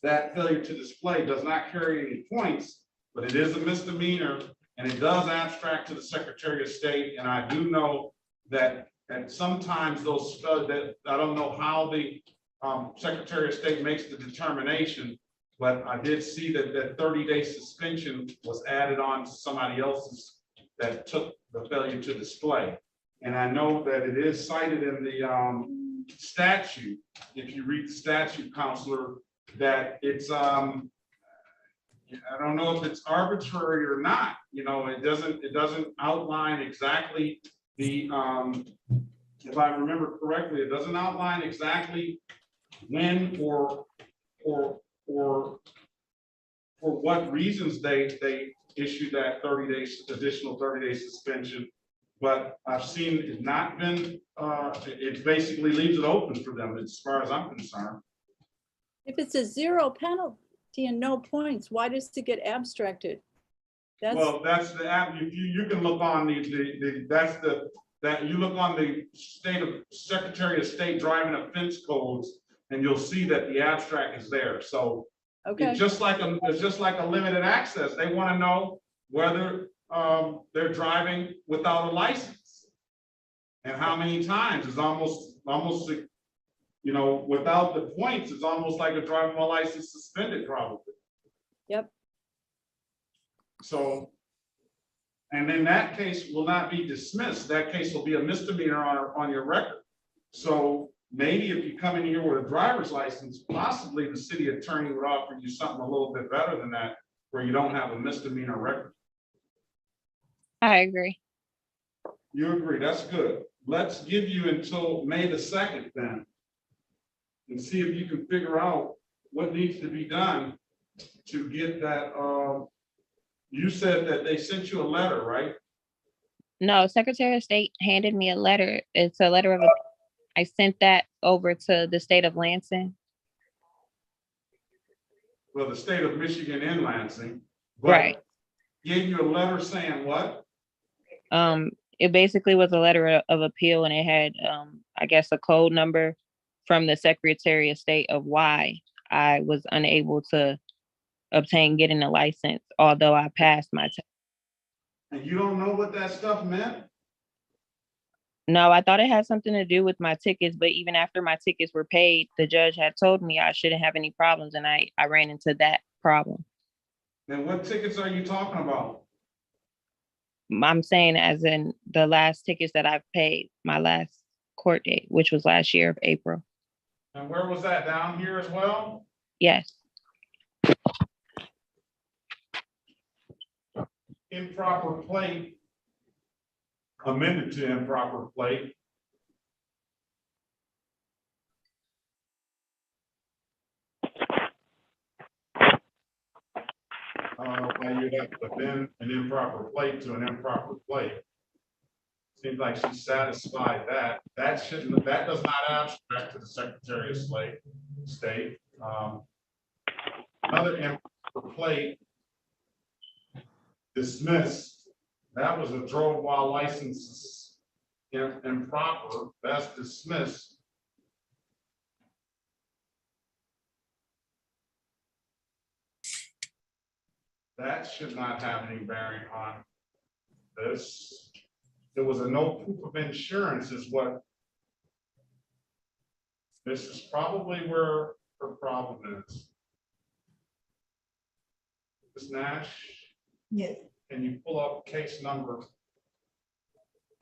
that failure to display does not carry any points, but it is a misdemeanor, and it does abstract to the Secretary of State. And I do know that sometimes those, that I don't know how the Secretary of State makes the determination, but I did see that that 30-day suspension was added on to somebody else's that took the failure to display. And I know that it is cited in the statute, if you read the statute, Counselor, that it's, I don't know if it's arbitrary or not. You know, it doesn't outline exactly the, if I remember correctly, it doesn't outline exactly when or for what reasons they issued that 30 days, additional 30-day suspension. But I've seen it not been, it basically leaves it open for them as far as I'm concerned. If it's a 0 penalty and no points, why does it get abstracted? Well, that's the app. You can look on that you look on the state of Secretary of State driving offense codes, and you'll see that the abstract is there. So Okay. it's just like a limited access. They want to know whether they're driving without a license, and how many times. Is almost you know, without the points, it's almost like a driving while license suspended, probably. Yep. So, and then that case will not be dismissed. That case will be a misdemeanor on your record. So maybe if you come in here with a driver's license, possibly the city attorney would offer you something a little bit better than that, where you don't have a misdemeanor record. I agree. You agree? That's good. Let's give you until May the 2nd then, and see if you can figure out what needs to be done to get that. You said that they sent you a letter, right? No, Secretary of State handed me a letter. It's a letter of, I sent that over to the state of Lansing. Well, the state of Michigan and Lansing. But Right. gave you a letter saying what? It basically was a letter of appeal, and it had, I guess, a code number from the Secretary of State of why I was unable to obtain getting a license, although I passed my test. And you don't know what that stuff meant? No, I thought it had something to do with my tickets, but even after my tickets were paid, the judge had told me I shouldn't have any problems, and I ran into that problem. And what tickets are you talking about? I'm saying as in the last tickets that I've paid, my last court date, which was last year of April. And where was that, down here as well? Yes. Improper plate, amended to improper plate. Now you'd have to amend an improper plate to an improper plate. Seems like she satisfied that. That does not abstract to the Secretary of State. Another improper plate, dismissed. That was a drove while license improper. That's dismissed. That should not have any bearing on this. There was a no proof of insurance is what. This is probably where her problem is. Ms. Nash? Yes. Can you pull up case number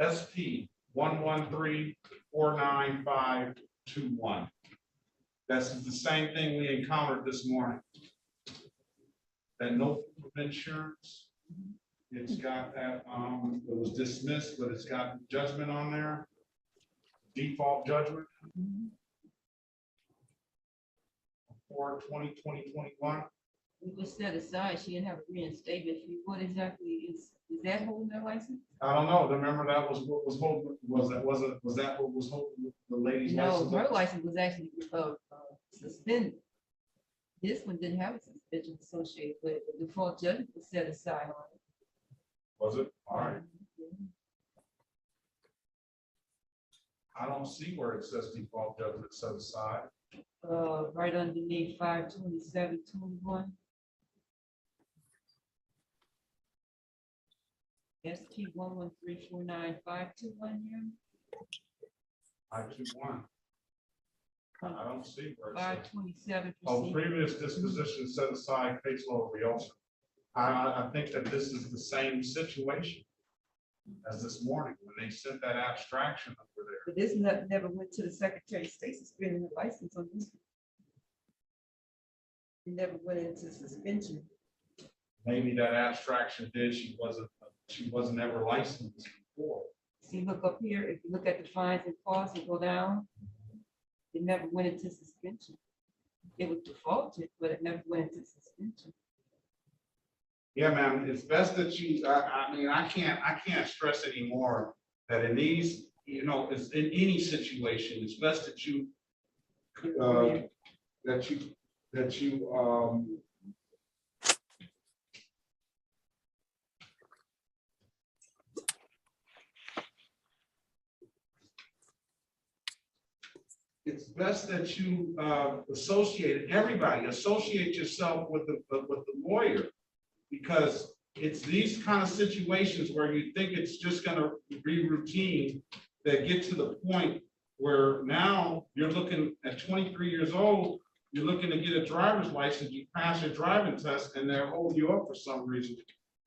SP 1134951. That's the same thing we encountered this morning. That no proof of insurance. It's got that, it was dismissed, but it's got judgment on there. Default judgment. For 2020-21. It was set aside. She didn't have a reinstatement fee. What exactly is that holding her license? I don't know. Remember that was what was holding, was that what was holding the lady's No, license? her license was actually suspended. This one didn't have a suspension associated with it. The default judgment was set aside on it. Was it? All right. I don't see where it says default judgment set aside. Right underneath 52721. SP 1134951 here. 521. I don't see where it says. 527. Oh, previous disposition set aside, case law reopened. I think that this is the same situation as this morning when they sent that abstraction over there. But this never went to the Secretary of State suspending the license on this. It never went into suspension. Maybe that abstraction did. She wasn't ever licensed before. See, look up here. If you look at the fines and costs and go down, it never went into suspension. It was defaulted, but it never went into suspension. Yeah, ma'am, it's best that you, I mean, I can't stress anymore that in these, it's in any situation, it's best that you, it's best that you associate yourself with the lawyer, because it's these kind of situations where you think it's just going to be routine that get to the point where now you're looking at 23 years old, you're looking to get a driver's license, you pass your driving test, and they're holding you up for some reason.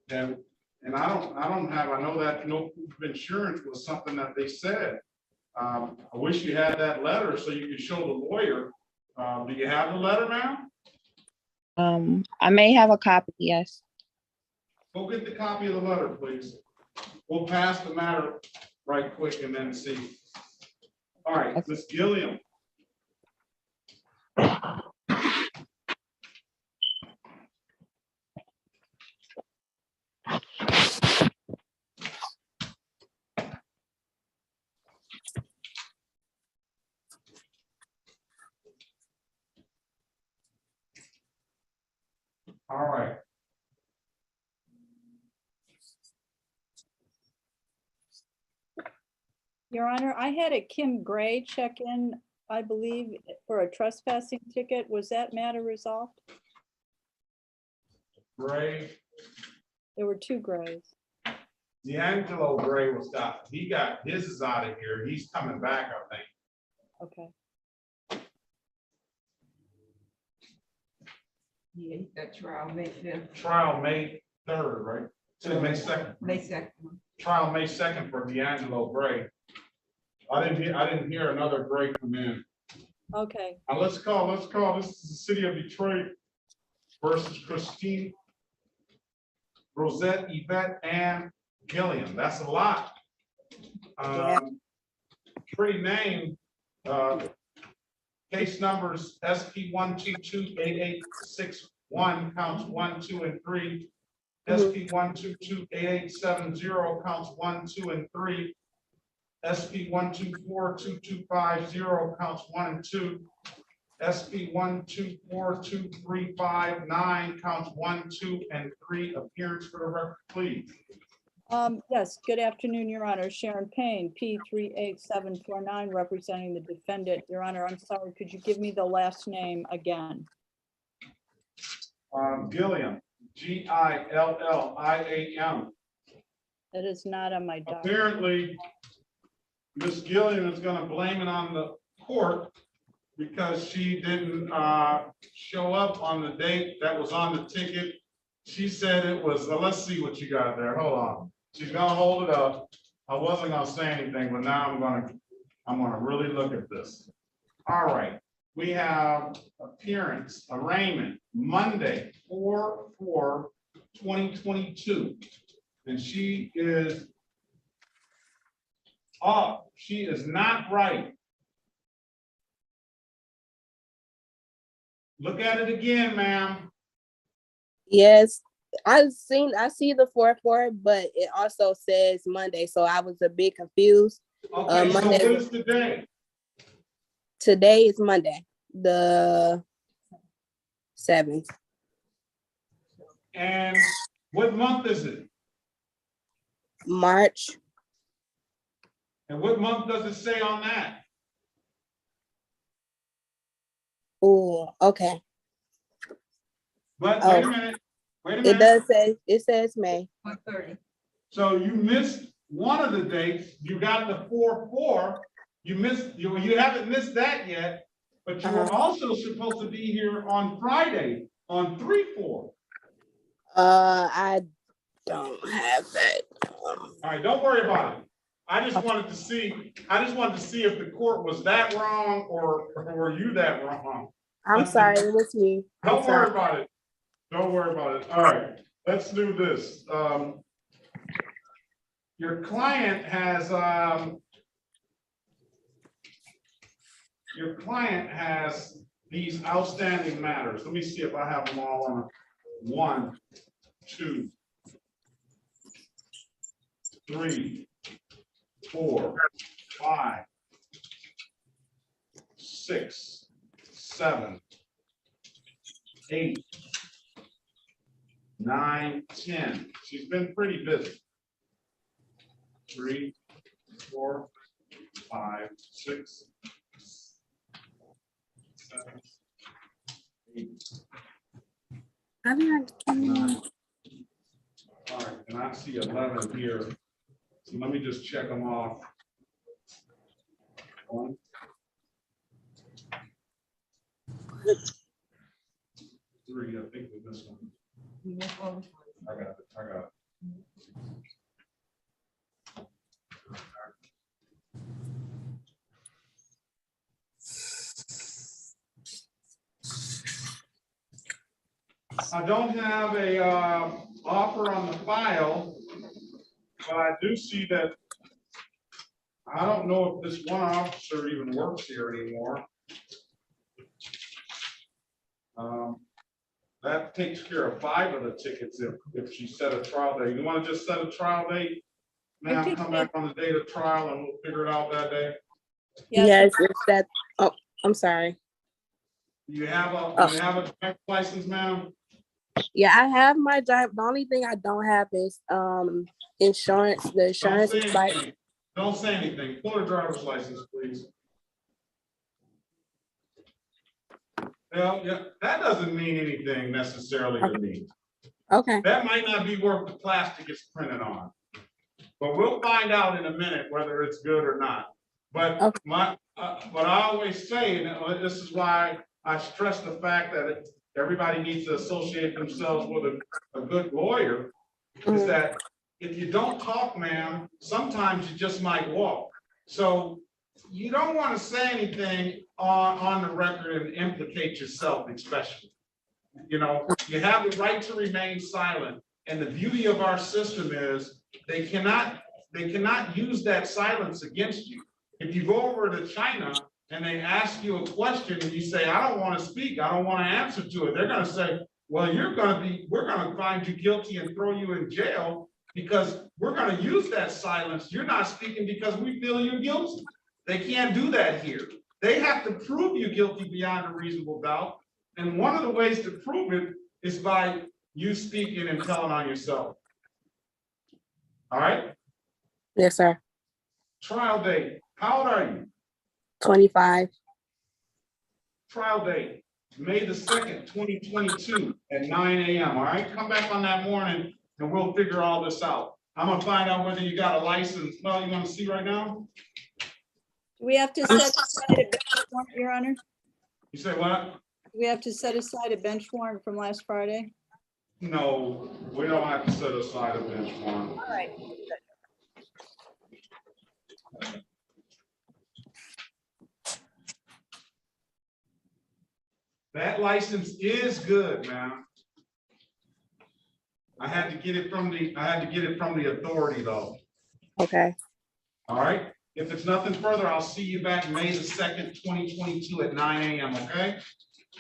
And I know that no proof of insurance was something that they said. I wish you had that letter so you could show the lawyer. Do you have the letter now? I may have a copy, yes. Go get the copy of the letter, please. We'll pass the matter right quick and then see. All right, Ms. Gilliam. All right. Your Honor, I had a Kim Gray check in, I believe, for a trespassing ticket. Was that matter resolved? Gray. There were two Grays. D'Angelo Gray was got, he got his is out of here. He's coming back, I think. Okay. Yeah, he got trial May 5th. Trial May 3rd, right? So May 2nd. May 2nd. Trial May 2nd for D'Angelo Gray. I didn't hear another Gray come in. Okay. Let's call, this is the city of Detroit versus Christine, Rosette, Yvette, and Gilliam. That's a lot. Pretty name, case numbers SP 1228861 counts 1, 2, and 3. SP 1228870 counts 1, 2, and 3. SP 1242250 counts 1 and 2. SP 1242359 counts 1, 2, and 3. Appearance for the record, please. Yes, good afternoon, Your Honor. Sharon Payne, P38749, representing the defendant. Your Honor, I'm sorry, could you give me the last name again? Gilliam, Gilliam. It is not on my document. Apparently, Ms. Gilliam is going to blame it on the court because she didn't show up on the date that was on the ticket. She said it was, let's see what you got there. Hold on. She's going to hold it up. I wasn't gonna say anything, but now I'm gonna really look at this. All right, we have appearance, arraignment, Monday, 4/4/2022. And she is up, she is not right. Look at it again, ma'am. Yes, I see the 4/4, but it also says Monday, so I was a bit confused. Okay, so Monday, what is today? today is Monday, the 7th. And what month is it? March. And what month does it say on that? Oh, okay. But Oh, wait a minute, it does say, it says May. 1:30. So you missed one of the dates. You got the 4/4. You haven't missed that yet, but you were also supposed to be here on Friday on 3/4. I don't have that. All right, don't worry about it. I just wanted to see if the court was that wrong or were you that wrong? I'm sorry, it was me. Don't worry about it. Don't worry about it. All right, let's do this. Your client has these outstanding matters. Let me see if I have them all on 1, 2, 3, 4, 5, 6, 7, 8, 9, 10. She's been pretty busy. 3, 4, 5, 6, 7, 8, 9. All right, and I see 11 here. So let me just check them off. 1, 3, I think with this one. I got it. I don't have a offer on the file, but I do see that I don't know if this one officer even works here anymore. That takes care of 5 of the tickets if she set a trial date. You want to just set a trial date? Now come back on the date of trial and we'll figure it out that day. Yes, it's that. Oh, I'm sorry. You have a driver's license, ma'am? Yeah, I have my drive. The only thing I don't have is insurance. The insurance is like. Don't say anything. Pull her driver's license, please. Well, yeah, that doesn't mean anything necessarily to me. Okay. That might not be worth the plastic it's printed on. But we'll find out in a minute whether it's good or not. But what I always say, and this is why I stress the fact that everybody needs to associate themselves with a good lawyer, is that if you don't talk, ma'am, sometimes you just might walk. So you don't want to say anything on the record and implicate yourself, especially. You know, you have the right to remain silent. And the beauty of our system is they cannot use that silence against you. If you go over to China and they ask you a question and you say, I don't want to speak, I don't want to answer to it, they're going to say, well, we're going to find you guilty and throw you in jail because we're going to use that silence. You're not speaking because we feel you're guilty. They can't do that here. They have to prove you guilty beyond a reasonable doubt. And one of the ways to prove it is by you speaking and telling on yourself. All right? Yes, sir. Trial date. How old are you? 25. Trial date, May the 2nd, 2022 at 9 a.m. All right? Come back on that morning and we'll figure all this out. I'm going to find out whether you got a license. Well, you want to see right now? Do we have to set aside a bench warrant, Your Honor? You say what? Do we have to set aside a bench warrant from last Friday? No, we don't have to set aside a bench warrant. All right. That license is good, ma'am. I had to get it from the authority though. Okay. All right, if it's nothing further, I'll see you back May the 2nd, 2022 at 9 a.m., okay?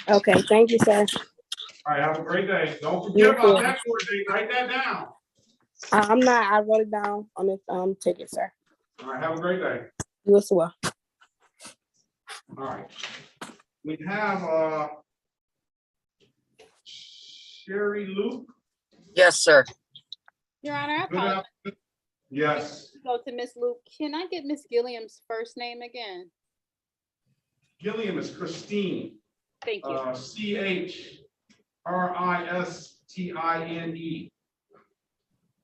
Okay, thank you, sir. All right, have a great day. Don't You forget about too. that court date. Write that down. I'm not, I wrote it down on this ticket, sir. All right, have a great day. You as well. All right. We have Sherry Luke. Yes, sir. Your Honor, I Good apologize. afternoon. Yes, Go to Miss Luke. Can I get Miss Gilliam's first name again? Gilliam is Christine. Thank you. CHRISTINE.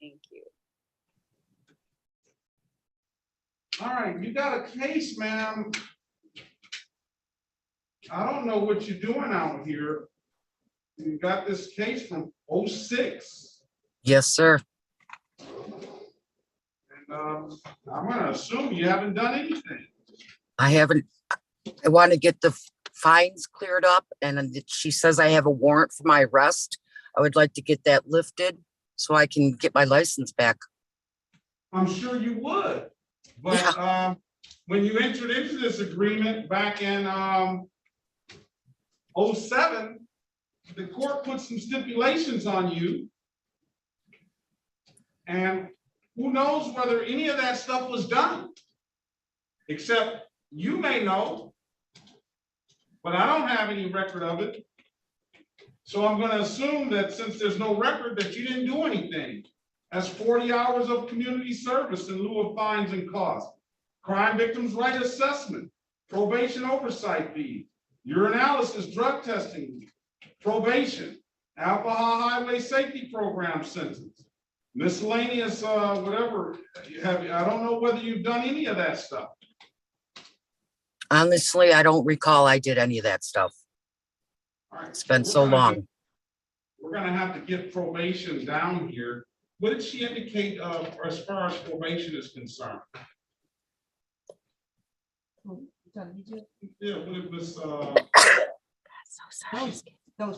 Thank you. All right, you got a case, ma'am. I don't know what you're doing out here. You got this case from 06. Yes, sir. And I'm gonna assume you haven't done anything. I haven't, I want to get the fines cleared up, and then she says I have a warrant for my arrest. I would like to get that lifted so I can get my license back. I'm sure you would, but when you entered into this agreement back in 07, the court put some stipulations on you. And who knows whether any of that stuff was done? Except you may know, but I don't have any record of it. So I'm gonna assume that since there's no record, that you didn't do anything. That's 40 hours of community service in lieu of fines and costs. Crime victims' right assessment, probation oversight fees, urinalysis, drug testing, probation, alcohol highway safety program sentence, miscellaneous, whatever. I don't know whether you've done any of that stuff. Honestly, I don't recall I did any of that stuff. All right, It's been so long. We're gonna have to get probation down here. What did she indicate as far as probation is concerned? Yeah, what it was,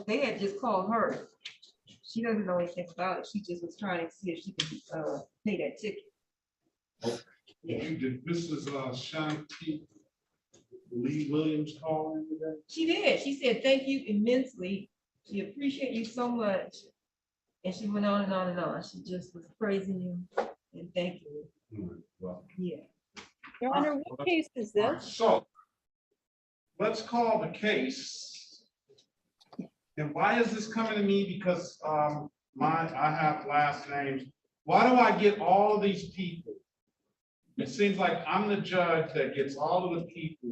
They had just called her. She doesn't know anything about it. She just was trying to see if she could pay that ticket. did Mrs. Shanti Lee Williams call in today? She did. She said, thank you immensely. She appreciate you so much. And she went on and on and on. She just was praising you and thanking you. Well, Yeah. Your Honor, what case is all right, this? so let's call the case. And why is this coming to me? Because I have last names. Why do I get all of these people? It seems like I'm the judge that gets all of the people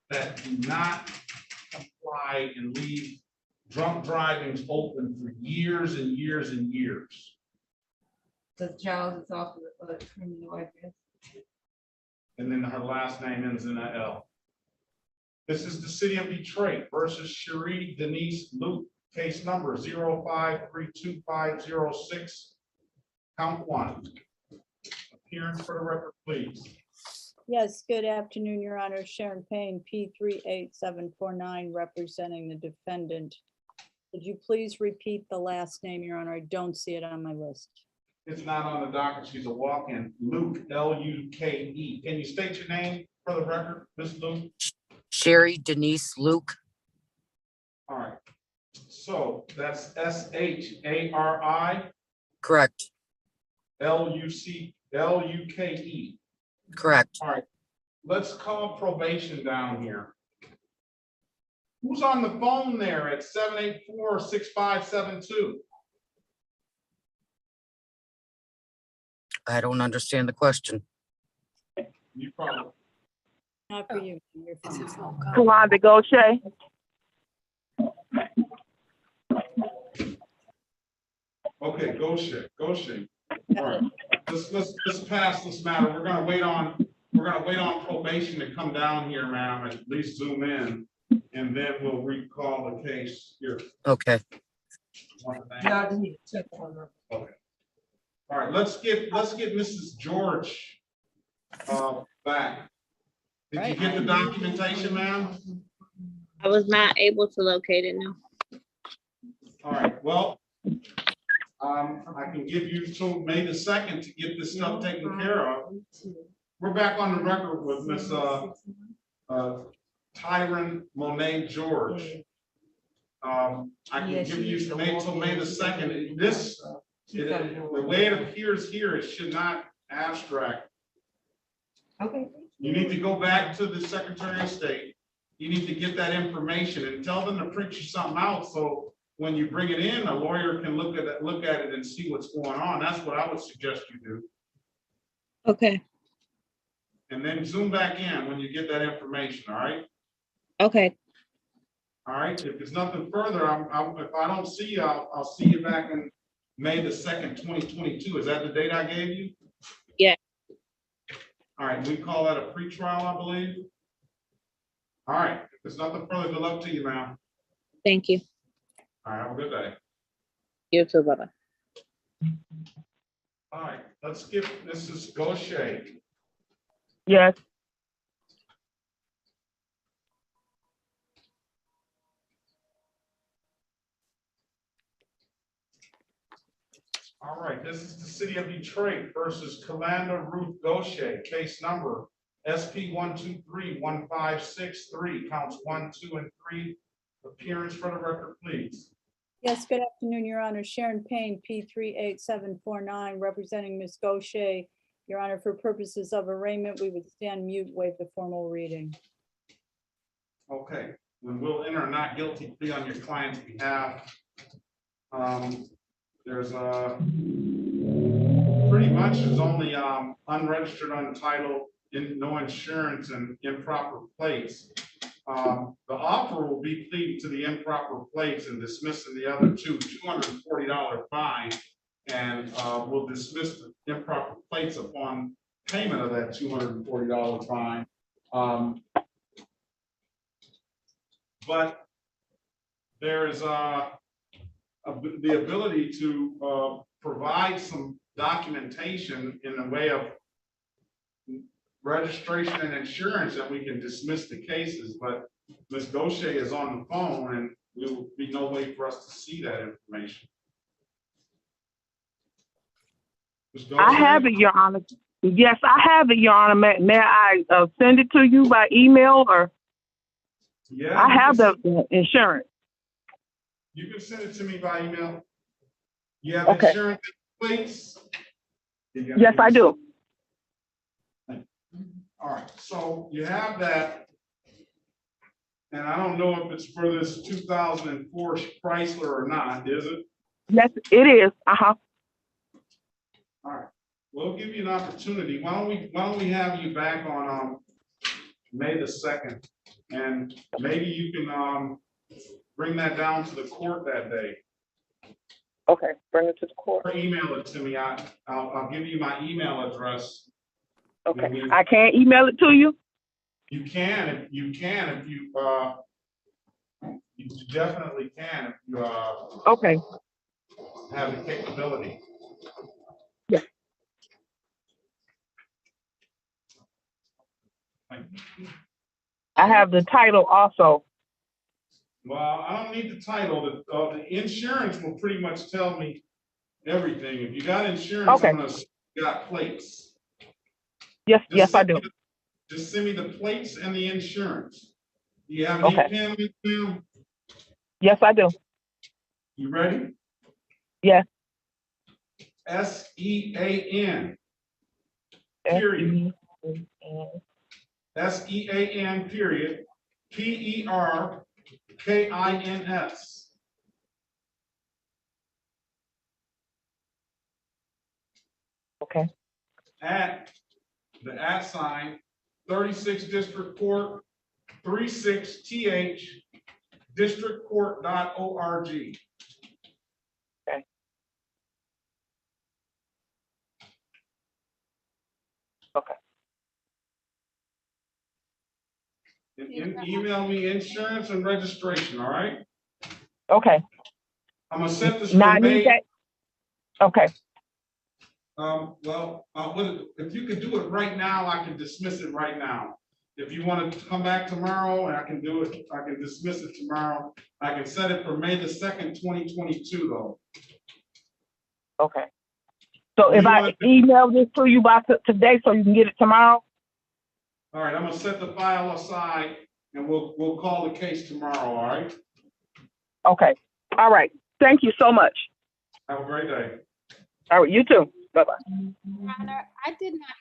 that do not comply and leave drunk drivings open for years and years and years. Because Giles is off the criminal, I guess. And then her last name ends in a L. This is the city of Detroit versus Cherie Denise Luke, case number 0532506, count 1. Appearance for the record, please. Yes, good afternoon, Your Honor. Sharon Payne, P38749, representing the defendant. Could you please repeat the last name, Your Honor? I don't see it on my list. It's not on the docket. She's a walk-in. Luke, L-U-K-E. Can you state your name for the record, Ms. Luke? Sherry Denise Luke. All right. So that's S-H-A-R-I. Correct. L-U-K-E. Correct. All right. Let's call probation down here. Who's on the phone there at 784-6572? I don't understand the question. You probably. Not for you. You're fine. Tawanda Goshe. Okay, Goshen. All right. Let's pass this matter. We're gonna wait on probation to come down here, ma'am, and at least zoom in, and then we'll recall the case here. Okay. Yeah, I just need to check on her. Okay. All right, let's get Mrs. George back. Did you Right. get the documentation, ma'am? I was not able to locate it, no. All right, well, I can give you till May the 2nd to get this stuff taken care of. We're back on the record with Miss Tyron Monet George. I can give you May till May the 2nd. This, the way it appears here, it should not abstract. Okay. You need to go back to the Secretary of State. You need to get that information and tell them to print you something out, so when you bring it in, a lawyer can look at it and see what's going on. That's what I would suggest you do. Okay. And then zoom back in when you get that information, all right? Okay. All right, if there's nothing further, if I don't see you, I'll see you back in May the 2nd, 2022. Is that the date I gave you? Yeah. All right, we call that a pretrial, I believe. All right, if there's nothing further, good luck to you, ma'am. Thank you. All right, have a good day. You too, bye-bye. All right, let's get Mrs. Gaucher. Yes. All right, this is the City of Detroit versus Commander Ruth Gaucher, case number SP 1231563, counts 1, 2, and 3. Appearance for the record, please. Yes, good afternoon, Your Honor. Sharon Payne, P38749, representing Ms. Gaucher. Your Honor, for purposes of arraignment, we would stand mute, waive the formal reading. Okay, then we'll enter a not guilty plea on your client's behalf. There's pretty much is only unregistered, untitled, no insurance, and improper plates. The offer will be pleading to the improper plates and dismissing the other two, $240 fine, and we'll dismiss the improper plates upon payment of that $240 fine. But there's the ability to provide some documentation in the way of registration and insurance, and we can dismiss the cases. But Ms. Gaucher is on the phone, and there will be no way for us to see that information. Ms. Gaucher? I have it, Your Honor. Yes, I have it, Your Honor. May I send it to you by email, or? Yeah. I have the insurance. You can send it to me by email. You have Okay. insurance, please? Yes, I do. All right, so you have that. And I don't know if it's for this 2004 Chrysler or not, is it? Yes, it is. Uh-huh. All right, we'll give you an opportunity. Why don't we have you back on May the 2nd, and maybe you can bring that down to the court that day. Okay, bring it to the court. Or email it to me. I'll give you my email address. Okay, I can't email it to you? You can, you definitely can if you Okay. have the capability. Yeah. I have the title also. Well, I don't need the title. The insurance will pretty much tell me everything. If you got insurance, Okay. I'm gonna assume you got plates. Yes, yes, I do. Just send me the plates and the insurance. Do you have any pen with you? Yes, I do. You ready? Yes. S-E-A-N. Period. S-E-A-N period. P-E-R-K-I-N-S. Okay. At the @ 36 District Court, 36th districtcourt.org. Okay. Okay. And email me insurance and registration, all right? Okay. I'm gonna set this Now I for need May. that. Okay. Well, if you could do it right now, I can dismiss it right now. If you want to come back tomorrow, and I can do it, I can dismiss it tomorrow. I can set it for May the 2nd, 2022, though. Okay. So if I email this to you by today, so you can get it tomorrow? All right, I'm gonna set the file aside, and we'll call the case tomorrow, all right? Okay. All right. Thank you so much. Have a great day. All right, you too. Bye-bye. Your Honor, I did not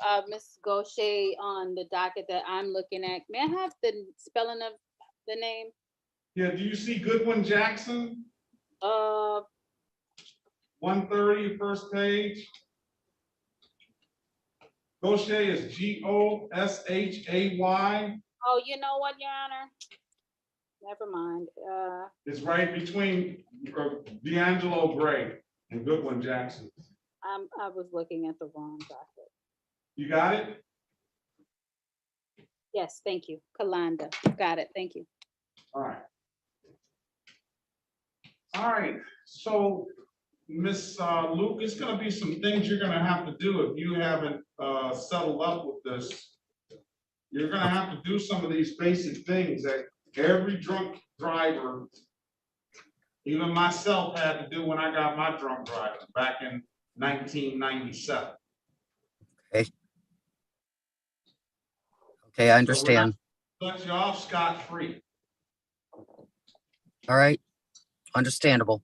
have Ms. Gaucher on the docket that I'm looking at. May I have the spelling of the name? Yeah, do you see Goodwin Jackson? 130, first page. Gaucher is Goshay. Oh, you know what, Your Honor? Never mind. It's right between D'Angelo Gray and Goodwin Jackson. I was looking at the wrong docket. You got it? Yes, thank you. Kalanda. Got it. Thank you. All right. All right, so Miss Luke, it's gonna be some things you're gonna have to do if you haven't settled up with this. You're gonna have to do some of these basic things that every drunk driver, even myself, had to do when I got my drunk driving back in 1997. Okay, I understand. So let you off scot-free. All right, understandable.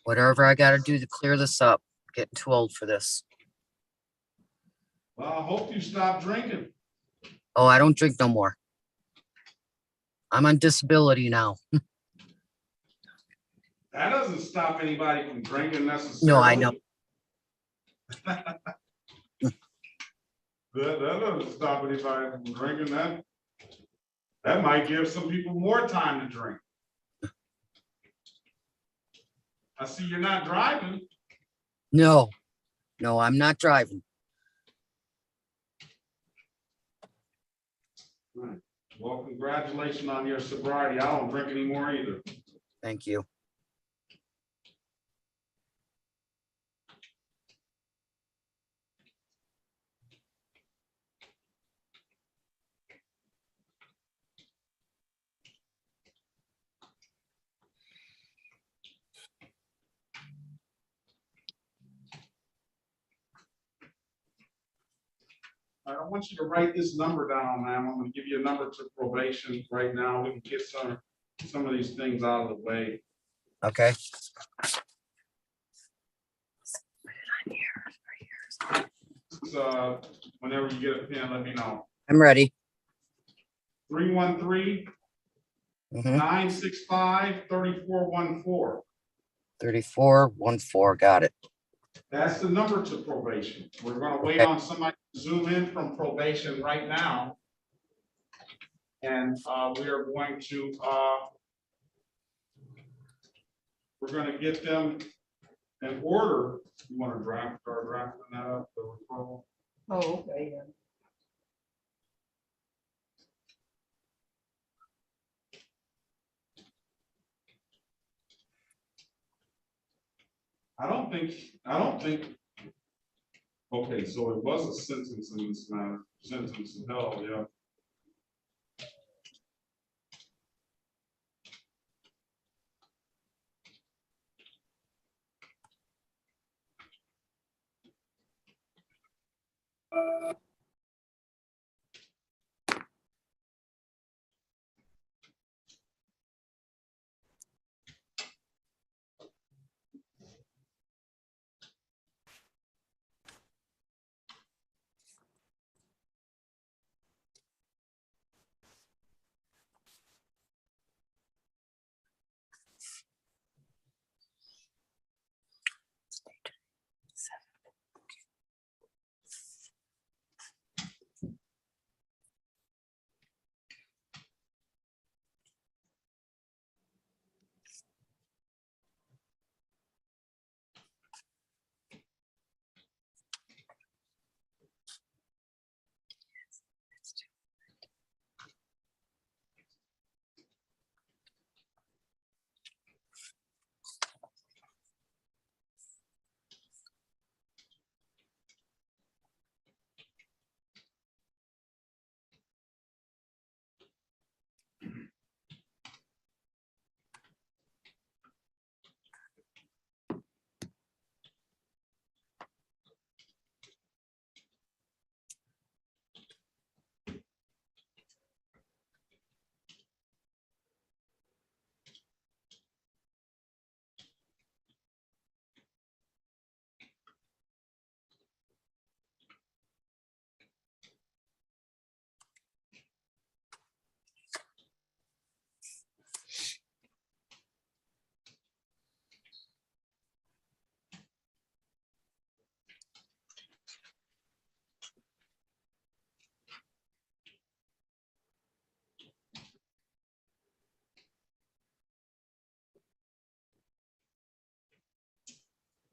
Whatever I gotta do to clear this up. Getting too old for this. Well, I hope you stop drinking. Oh, I don't drink no more. I'm on disability now. That doesn't stop anybody from drinking necessarily. No, I know. That doesn't stop anybody from drinking. That might give some people more time to drink. I see you're not driving. No, I'm not driving. Right. Well, congratulations on your sobriety. I don't drink anymore either. Thank you. I don't want you to write this number down, ma'am. I'm going to give you a number to probation right now. We can get some of these things out of the way. Okay. Whenever you get a pen, let me know. I'm ready. 313 965 3414. 3414. Got it. That's the number to probation. We're going to wait on somebody to zoom in from probation right now. And we are going to, we're going to get them an order. You want to start drafting that up, the referral? Oh, okay, yeah. I don't think, okay, so it was a sentence in this matter, sentence in hell, yeah.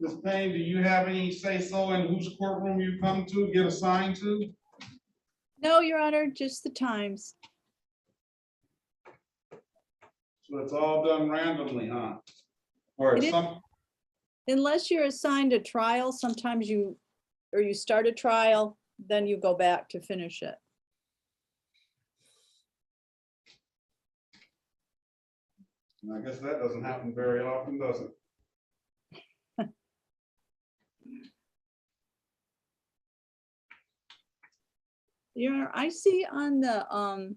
Ms. Payne, do you have any say-so in whose courtroom you come to, get assigned to? No, Your Honor, just the times. So it's all done randomly, huh? Or It is- some, Unless you're assigned a trial, sometimes you start a trial, then you go back to finish it. I guess that doesn't happen very often, does it? Your Honor, I see on the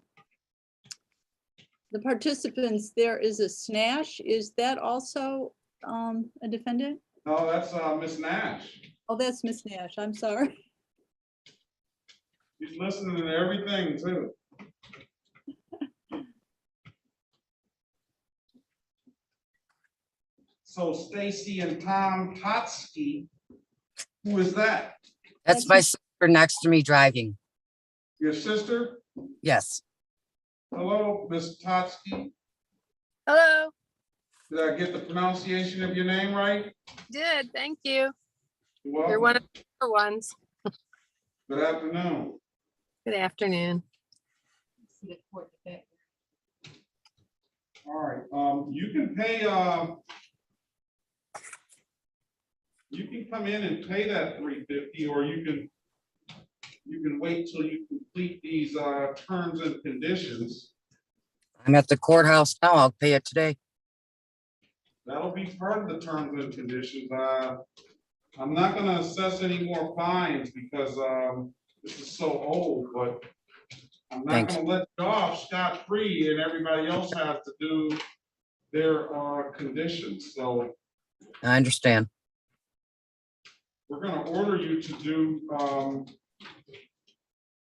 participants, there is a Snash. Is that also a defendant? No, that's Miss Nash. Oh, that's Miss Nash. I'm sorry. She's listening to everything too. So Stacy and Tom Totsky, who is that? That's my sister next to me driving. Your sister? Yes. Hello, Miss Totsky. Hello, Did I get the pronunciation of your name right? good, thank you. You're You're one of welcome. the ones. Good afternoon. Good afternoon. All right, you can pay, you can come in and pay that $350, or you can wait till you complete these terms and conditions. I'm at the courthouse now. I'll pay it today. That'll be part of the terms and conditions. I'm not gonna assess any more fines because this is so old, but I'm not Thanks. gonna let you off scot-free and everybody else has to do their conditions. So I understand. we're gonna order you to do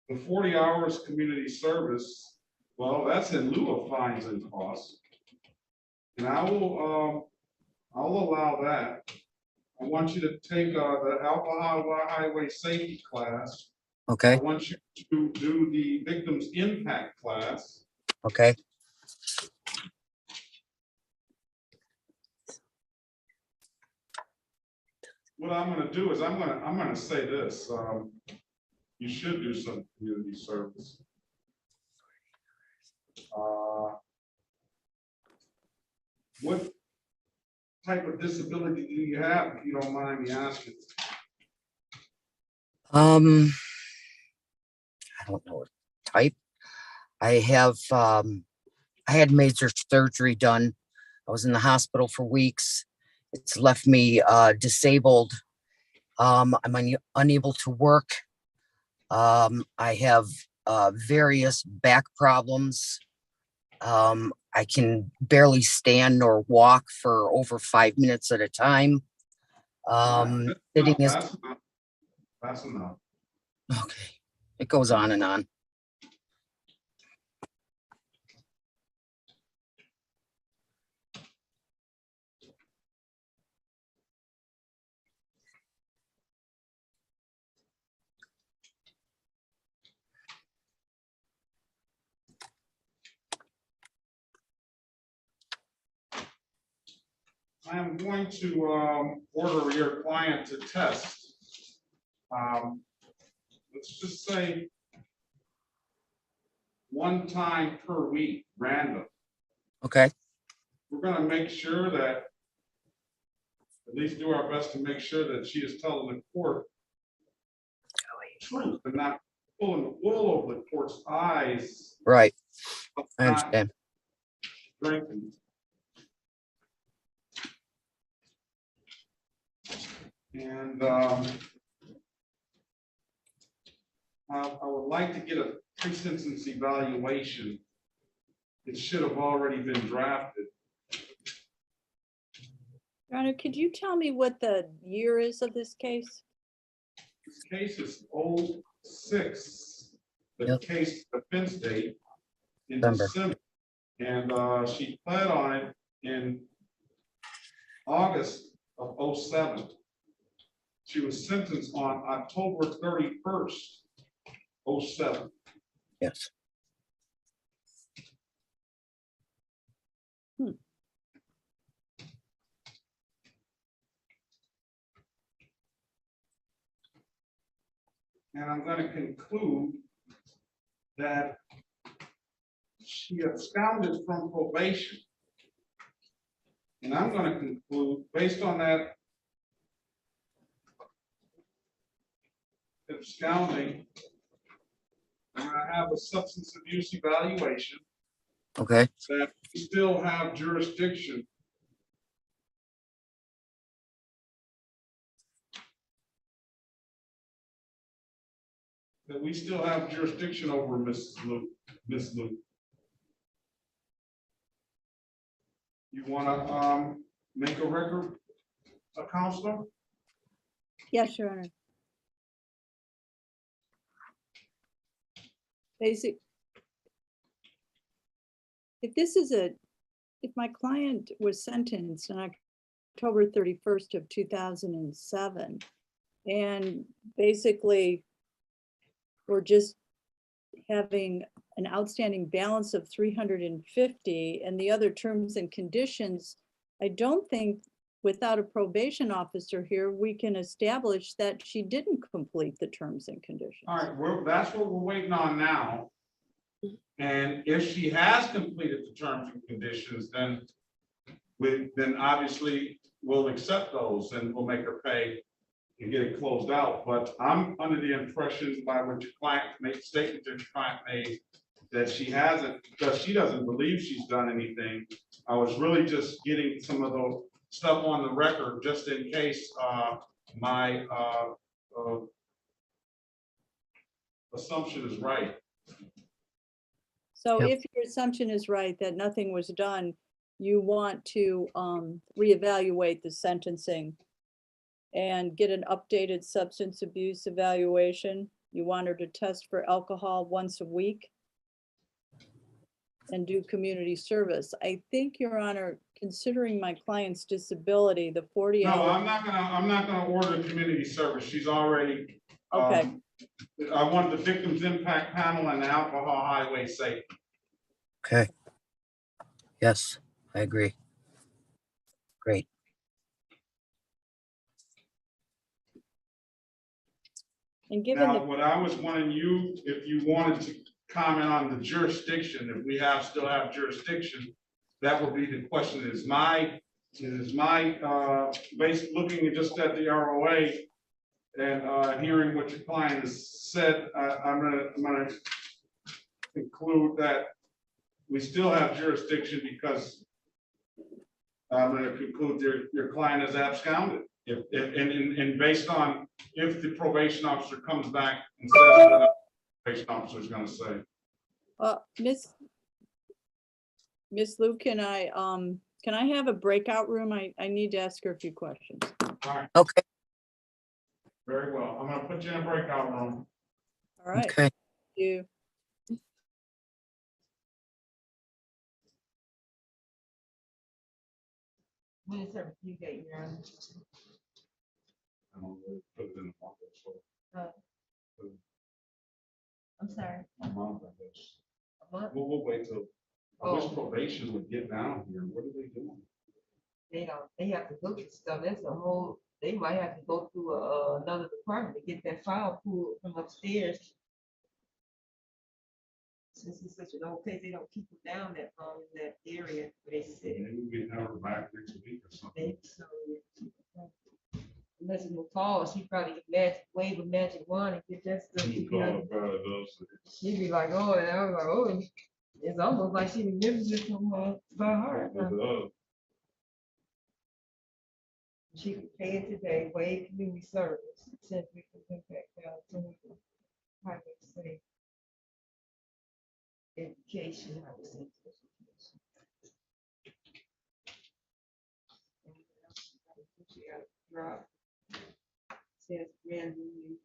the 40 hours community service. Well, that's in lieu of fines and costs. And I'll allow that. I want you to take the alcohol highway safety class. I Okay. want you to do the victims impact class. Okay. What I'm gonna do is I'm gonna say this, you should do some community service. What type of disability do you have, if you don't mind me asking? I don't know what type. I have, I had major surgery done. I was in the hospital for weeks. It's left me disabled. I'm unable to work. I have various back problems. I can barely stand or walk for over 5 minutes at a time. Sitting is That's enough. okay. It goes on and on. I am going to order your client to test. Let's just say one time per week, random. Okay. We're gonna make sure that, at least do our best to make sure that she is telling the court the truth and not pulling the wool over the court's eyes. Right. I Not understand. drinking. And I would like to get a pre-sentence evaluation. It should have already been drafted. Your Honor, could you tell me what the year is of this case? This case is 06, the Yep. case defense date in December. December. And she pled on it in August of 07. She was sentenced on October 31st, 07. Yes. And I'm gonna conclude that she absconded from probation. And I'm gonna conclude, based on that absconding, I'm gonna have a substance abuse evaluation Okay. that we still have jurisdiction. That we still have jurisdiction over Ms. Luke. Ms. Luke. You wanna make a record, a counselor? Yes, Your Honor. Basic. If this is if my client was sentenced on October 31st of 2007, and basically we're just having an outstanding balance of 350 and the other terms and conditions, I don't think without a probation officer here, we can establish that she didn't complete the terms and conditions. All right, that's what we're waiting on now. And if she has completed the terms and conditions, then obviously we'll accept those and we'll make her pay and get it closed out. But I'm under the impression by what your client made, statement that your client made, that she hasn't, because she doesn't believe she's done anything. I was really just getting some of those stuff on the record, just in case my assumption is right. So if your assumption is right, that nothing was done, you want to reevaluate the sentencing and get an updated substance abuse evaluation. You want her to test for alcohol once a week and do community service. I think, Your Honor, considering my client's disability, the 40 No, hours. I'm not gonna order community service. She's already. Okay. I want the victims impact panel and the alcohol highway safety. Okay. Yes, I agree. Great. And given Now, the, what I was wanting you, if you wanted to comment on the jurisdiction, if we still have jurisdiction, that would be the question. Is my based looking just at the ROA and hearing what your client has said, I'm gonna conclude that we still have jurisdiction because I'm going to conclude your client is absconded. And based on if the probation officer comes back and says what the probation officer is going to say. Miss Lou, can I have a breakout room? I need to ask her a few questions. All right. Okay. Very well. I'm going to put you in a breakout room. All right. Okay. Thank you. When is her due date, Your Honor? I'm going to put it in the pocket. So I'm sorry. a month, I guess. A month? We'll wait till. I wish probation would get down here. What are they doing? They have to look at stuff. That's a whole, they might have to go through another department to get that file pulled from upstairs. Since it's such an old place, they don't keep them down that long in that area where they sit. Maybe we have her back next week or something. Maybe so, yeah. Unless it's McCall, she probably could wave a magic wand and get that stuff together. She'd be like, oh, and I was like, oh, it's almost like she remembers it from by heart. She could pay it today, waive community service, since we could went back down to private say education, I would say. Education. She got a drop. Says brand new.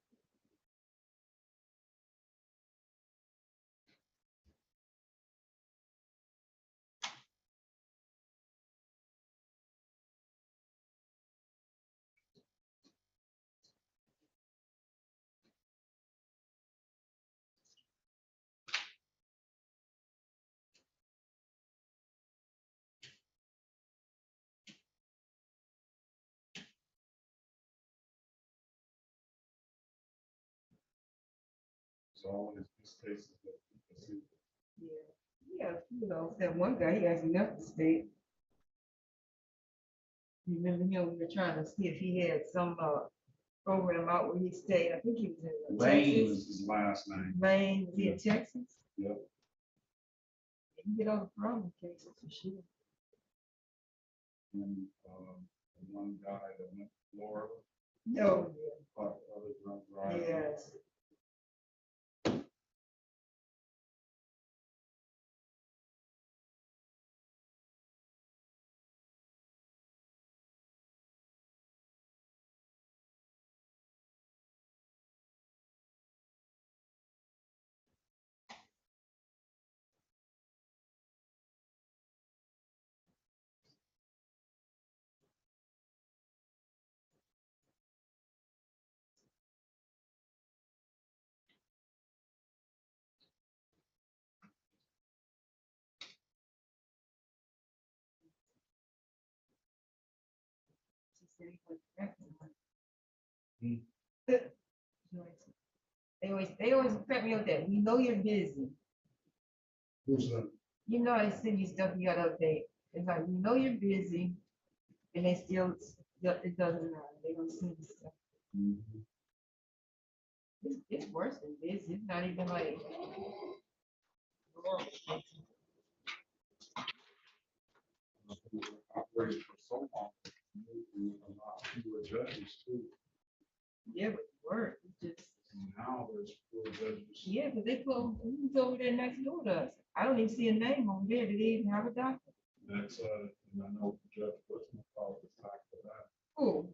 So these cases that you can see. Yeah, you know, that one guy, he has enough to state. You remember him, we were trying to see if he had some, program out where he stayed, I think he was in Lane Texas. is his last name. Lane, was he in Yeah. Texas? Yep. He get all the problem cases for sure. And, the one guy that went to Florida. No. Other drunk drivers. Yes. They always prep me with that. We know you're busy. Who's that? You know, I send you stuff you gotta update. It's like, we know you're busy, and they still, it doesn't matter. They don't send you stuff. It's worse than busy. It's not even like. Operated for so long. A lot fewer judges too. Yeah, but work, it's just. Now there's fewer judges. Yeah, but they put, who's over there next door to us? I don't even see a name on there. Did they even have a doctor? That's, and I know Judge Bushman called the fact for that. Who?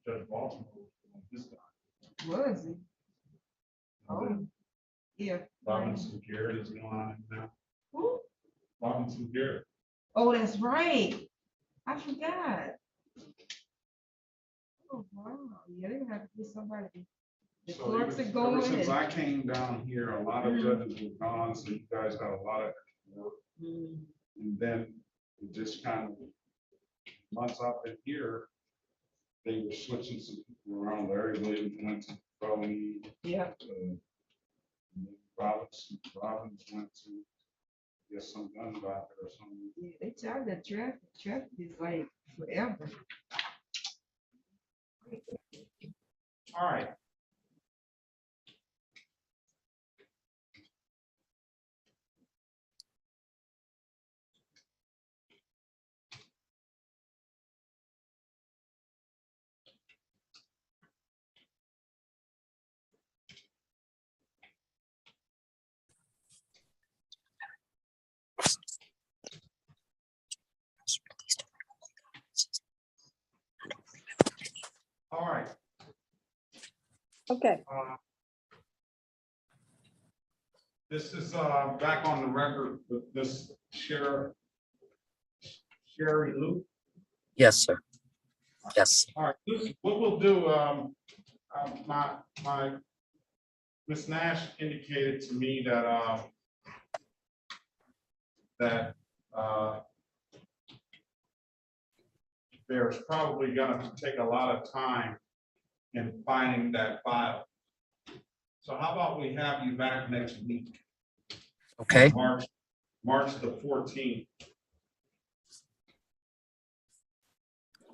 Judge Baltimore was this time. Was he? Oh, yeah. Robinson Garrett is going on now. Who? Robinson Garrett. Oh, that's right. I forgot. Oh, wow. Yeah, they're gonna have to get somebody. The So clerks are ever going. since and- I came down here, a lot of judges were gone, so you guys got a lot of work. And then it just kind of, months I've been here, they were switching some people around. Larry Williams went to Bowie. Yeah. Robbins went to, I guess, some gun doctor or something. Yeah, they charge that traffic. Traffic is like forever. All right. All right. Okay. This is back on the record with this Sherry Luke. Yes, sir. Yes. All right, what we'll do, my Ms. Nash indicated to me that there's probably gonna take a lot of time in finding that file. So how about we have you back next week? Okay. March the 14th.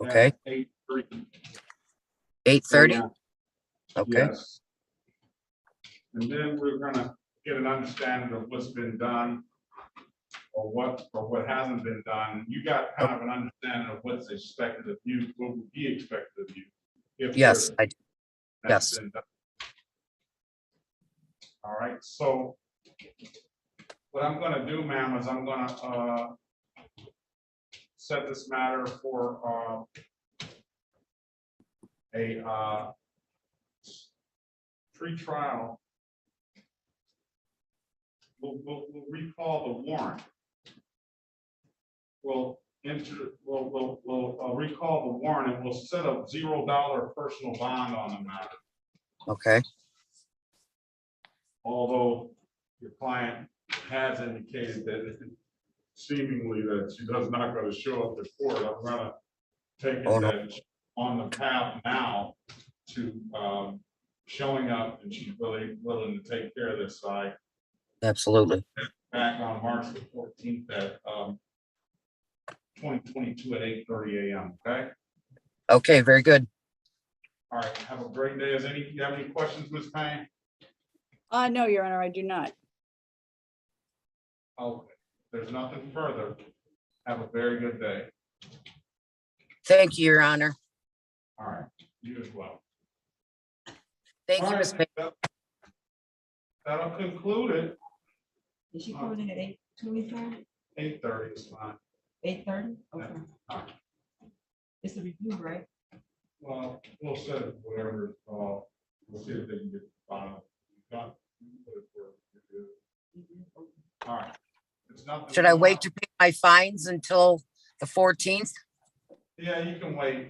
Okay. 8:30. 8:30? Okay. Yes. And then we're gonna get an understanding of what's been done or what hasn't been done. You got kind of an understanding of what's expected of you, what would be expected of you. Yes, I do. Yes. All right, so what I'm gonna do, ma'am, is I'm gonna set this matter for a pre-trial. We'll recall the warrant. We'll recall the warrant and we'll set a $0 personal bond on the matter. Okay. Although your client has indicated that seemingly that she does not going to show up to court, I'm gonna take it that she's on the path now to showing up, and she's really willing to take care of this site. Absolutely. Back on March the 14th at 2022 at 8:30 a.m. Okay. Okay, very good. All right. Have a great day. You have any questions, Ms. Payne? No, Your Honor, I do not. Okay. There's nothing further. Have a very good day. Thank you, Your Honor. All right. You as well. Thank All you, right, Ms. Payne. That'll conclude it. Is she closing at 8:25? 8:30 is fine. 8:30? Okay. All right. It's a review, right? Well, we'll set it whatever it's called. We'll see if they can get the final. Done. All right. It's nothing. Should I wait to pay my fines until the 14th? Yeah, you can wait.